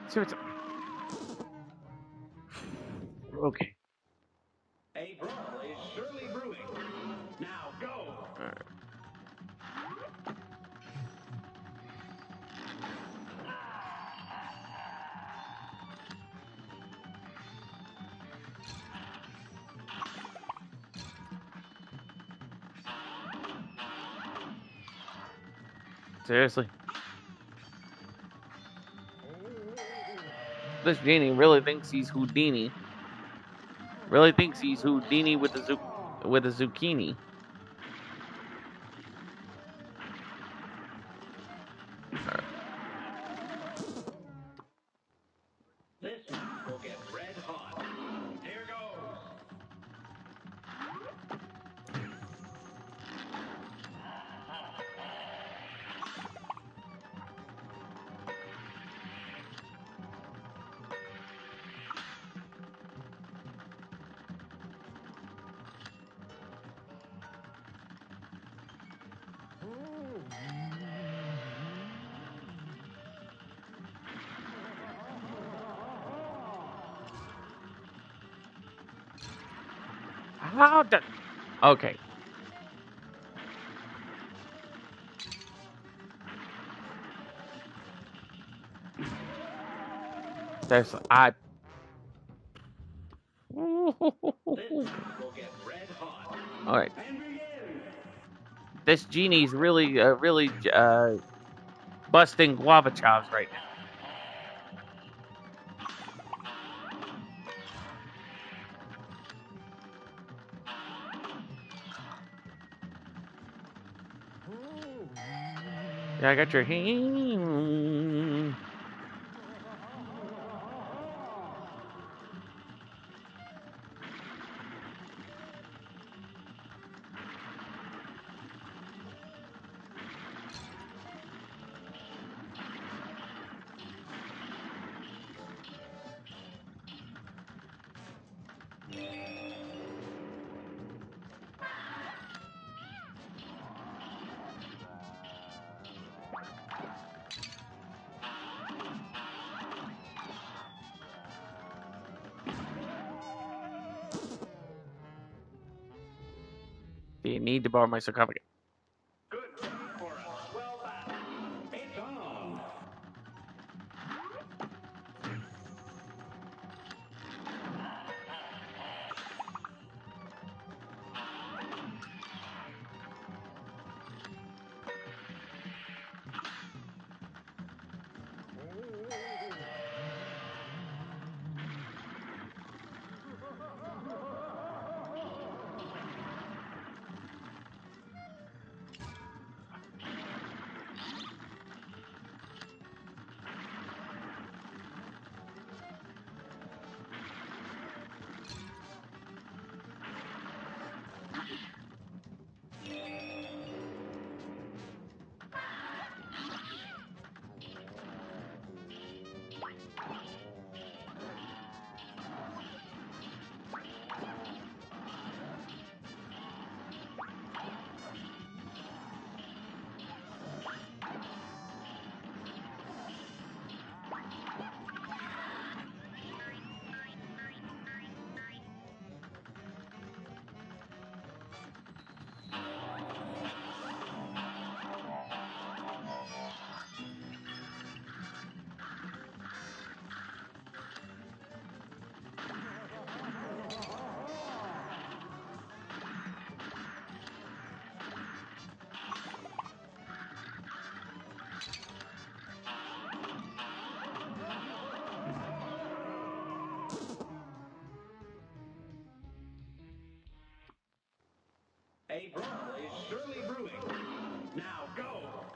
Seriously. Okay. A brawl is surely brewing. Now go. Seriously. This genie really thinks he's Houdini. Really thinks he's Houdini with a zucchini. This match will get red hot. Here goes. How the? Okay. There's I. This match will get red hot. All right. And begin. This genie's really busting guava chops right now. Yeah, I got your hand. Do you need to borrow my sarcophagus? Good day for a swell battle. It's on. A brawl is surely brewing. Now go.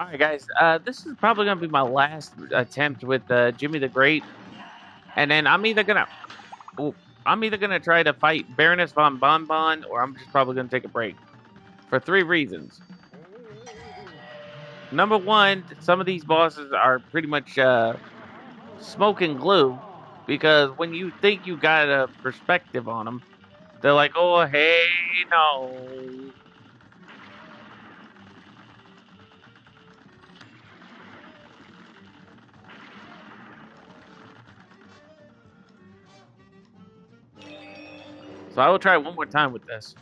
All right, guys. This is probably gonna be my last attempt with Jimmy the Great, and then I'm either gonna try to fight Baroness von Bonbon, or I'm just probably gonna take a break for three reasons. Number one, some of these bosses are pretty much smoke and glue, because when you think you got a perspective on them, they're like, "Oh, hey, no." So I will try one more time with this.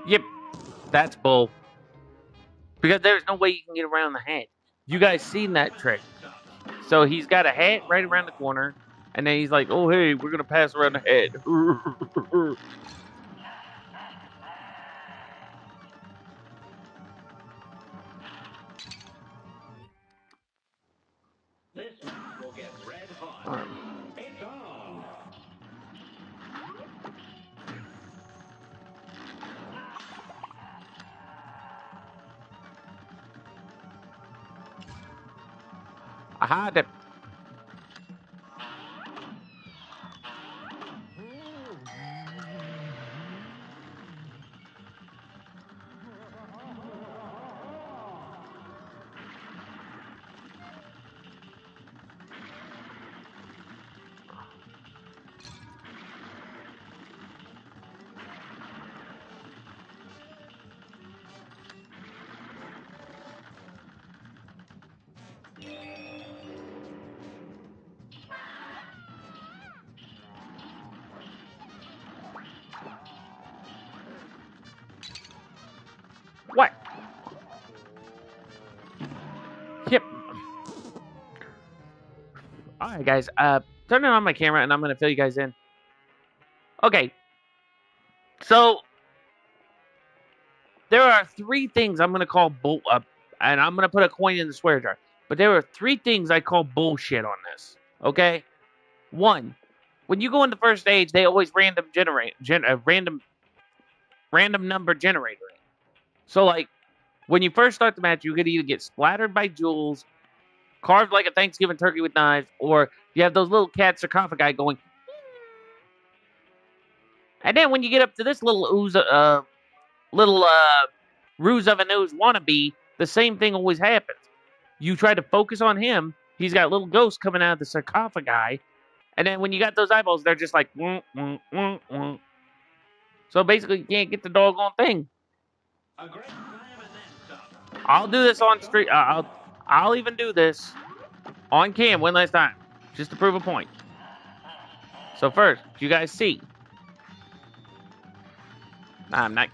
Yep, that's bull. Because there's no way you can get around the hat. You guys seen that trick. So he's got a hat right around the corner, and then he's like, "Oh, hey, we're gonna pass around the hat." This match will get red hot. Um, It's on. Aha, that. What? Yep. All right, guys. Turning on my camera, and I'm gonna fill you guys in. Okay. So there are three things I'm gonna call bull up, and I'm gonna put a coin in the swear jar. But there are three things I call bullshit on this. Okay. One, when you go in the first stage, they always random number generator. So like when you first start the match, you could either get splattered by jewels, carved like a Thanksgiving turkey with knives, or you have those little cat sarcophagi going. And then when you get up to this little ruse of a nose wannabe, the same thing always happens. You try to focus on him, he's got little ghosts coming out of the sarcophagi, and then when you got those eyeballs, they're just like. So basically, you can't get the doggone thing. A great slam and then some. I'll do this on street. I'll even do this on cam one last time, just to prove a point. So first, you guys see. Nah, I'm not.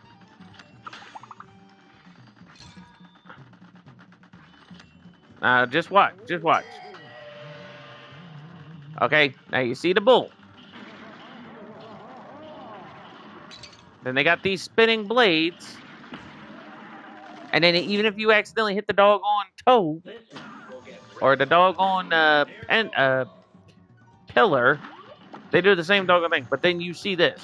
Just watch. Just watch. Okay, now you see the bull. Then they got these spinning blades. And then even if you accidentally hit the doggone toe or the doggone pillar, they do the same doggone thing. But then you see this.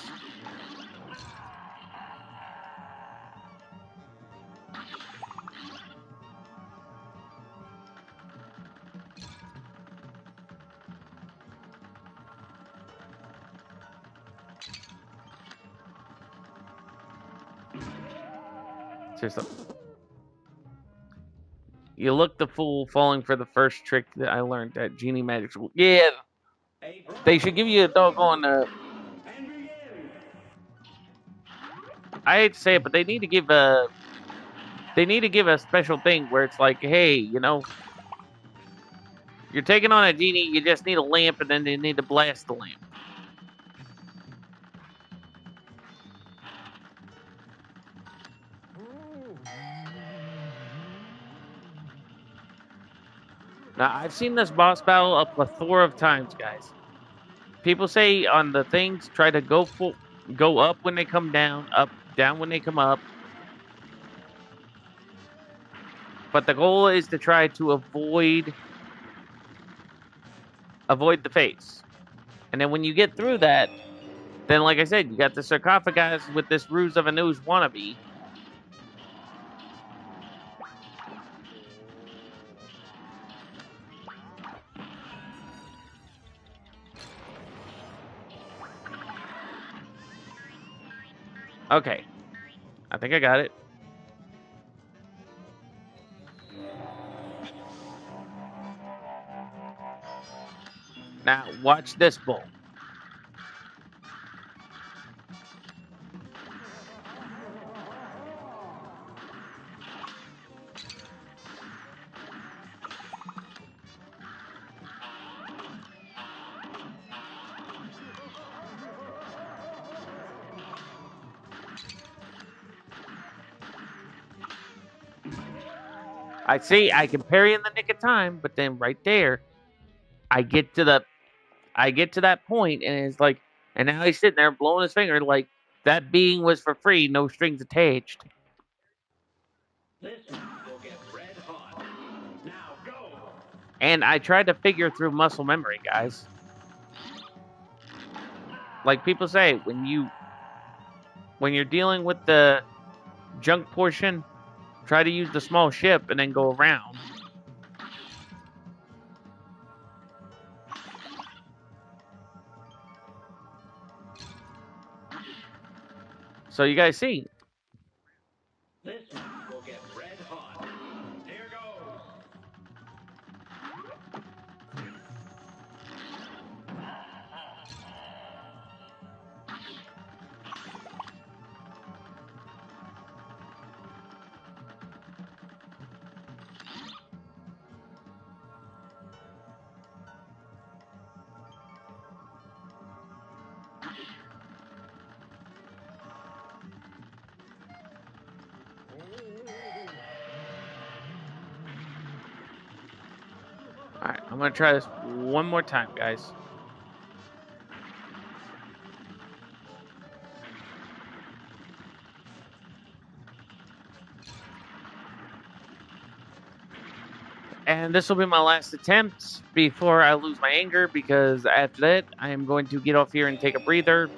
Seriously. You look the fool falling for the first trick that I learned at Genie Magic School. Yeah. They should give you a doggone. And begin. I hate to say it, but they need to give a. They need to give a special thing where it's like, hey, you're taking on a genie. You just need a lamp, and then they need to blast the lamp. Now I've seen this boss battle a plethora of times, guys. People say on the things try to go up when they come down, up down when they come up. But the goal is to try to avoid the face. And then when you get through that, then like I said, you got the sarcophagus with this ruse of a news wannabe. Okay, I think I got it. Now watch this bull. I see I can parry in the nick of time, but then right there, I get to the I get to that point, and it's like, and now he's sitting there blowing his finger like that being was for free, no strings attached. This will get red hot. Now go. And I tried to figure through muscle memory, guys. Like people say, when you're dealing with the junk portion, try to use the small ship and then go around. So you guys see, This will get red hot. Here goes. all right, I'm gonna try this one more time, guys. And this will be my last attempt before I lose my anger, because after that, I am going to get off here and take a breather.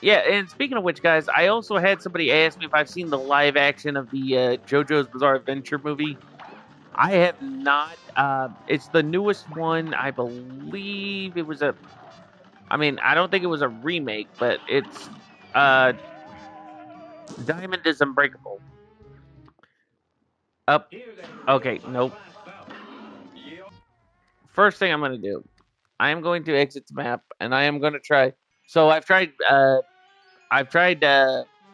Yeah, and speaking of which, guys, I also had somebody ask me if I've seen the live action of the JoJo's Bizarre Adventure movie. I have not. It's the newest one. I believe it was a. I mean, I don't think it was a remake, but it's uh, Diamond is Unbreakable. Up. Here they Okay, go. nope. First thing I'm gonna do, I am going to exit the map, and I am gonna try. So I've tried. I've tried.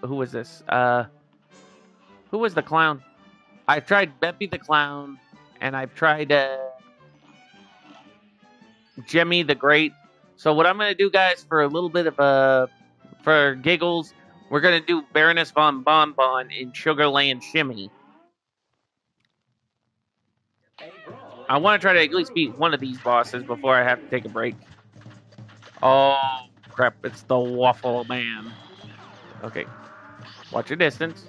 Who was this? Who was the clown? I've tried Beppy the clown, and I've tried Jemmy the Great. So what I'm gonna do, guys, for a little bit of for giggles, we're gonna do Baroness von Bonbon in Sugarland Shimmy. I want to try to at least beat one of these bosses before I have to take a break. Oh crap! It's the Waffle Man. Okay, watch your distance.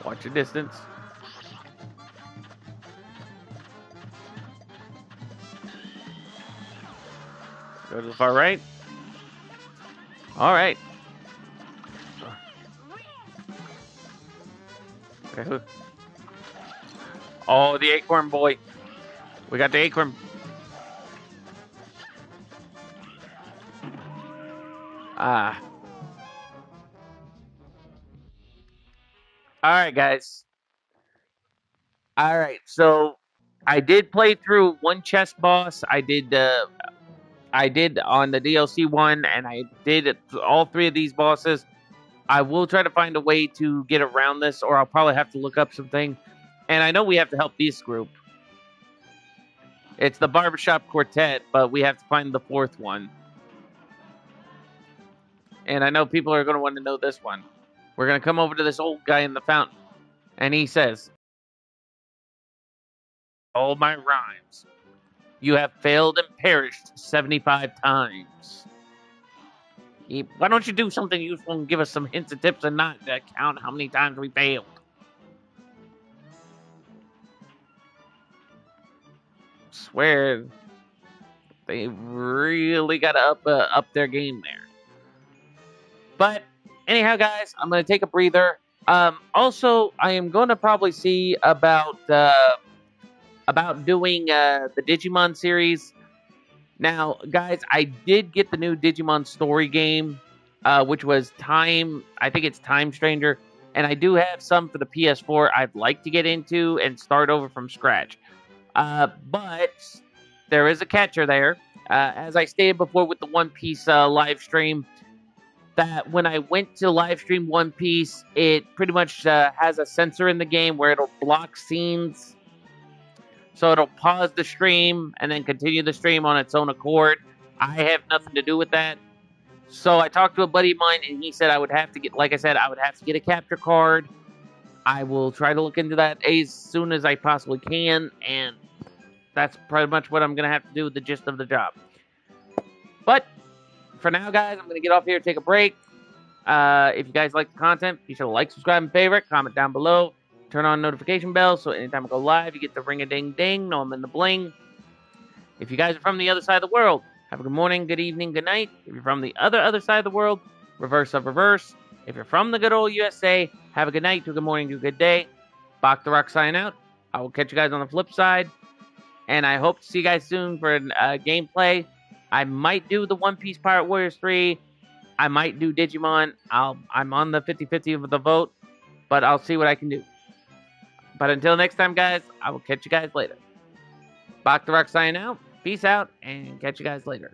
Watch your distance. Go to the far right. All right. Oh, the acorn boy. We got the acorn. Ah. All right, guys. All right. So I did play through one chess boss. I did on the DLC one, and I did all three of these bosses. I will try to find a way to get around this, or I'll probably have to look up something. And I know we have to help this group. It's the Barbershop Quartet, but we have to find the fourth one. And I know people are going to want to know this one. We're going to come over to this old guy in the fountain, and he says, "All my rhymes. You have failed and perished 75 times. Why don't you do something useful and give us some hints and tips and not count how many times we failed?" Swear they really got to up their game there. But anyhow, guys, I'm going to take a breather. Also, I am going to probably see about doing the Digimon series. Now, guys, I did get the new Digimon story game, which was Time. I think it's Time Stranger, and I do have some for the PS4. I'd like to get into and start over from scratch. But there is a catcher there. As I stated before with the One Piece live stream, that when I went to live stream One Piece, it pretty much has a sensor in the game where it'll block scenes. So it'll pause the stream and then continue the stream on its own accord. I have nothing to do with that. So I talked to a buddy of mine, and he said I would have to get, like I said, I would have to get a capture card. I will try to look into that as soon as I possibly can, and that's pretty much what I'm going to have to do with the gist of the job. But for now, guys, I'm going to get off here, take a break. If you guys like the content, be sure to like, subscribe, and favorite. Comment down below. Turn on notification bells so anytime I go live, you get the ring-a-ding-ding. Know I'm in the bling. If you guys are from the other side of the world, have a good morning, good evening, good night. If you're from the other side of the world, reverse of reverse. If you're from the good old USA, have a good night, to a good morning, to a good day. Bach the Rock sign out. I will catch you guys on the flip side. And I hope to see you guys soon for gameplay. I might do the One Piece Pirate Warriors 3. I might do Digimon. I'm on the 50-50 of the vote, but I'll see what I can do. But until next time, guys, I will catch you guys later. Bach the Rock signing out. Peace out, and catch you guys later.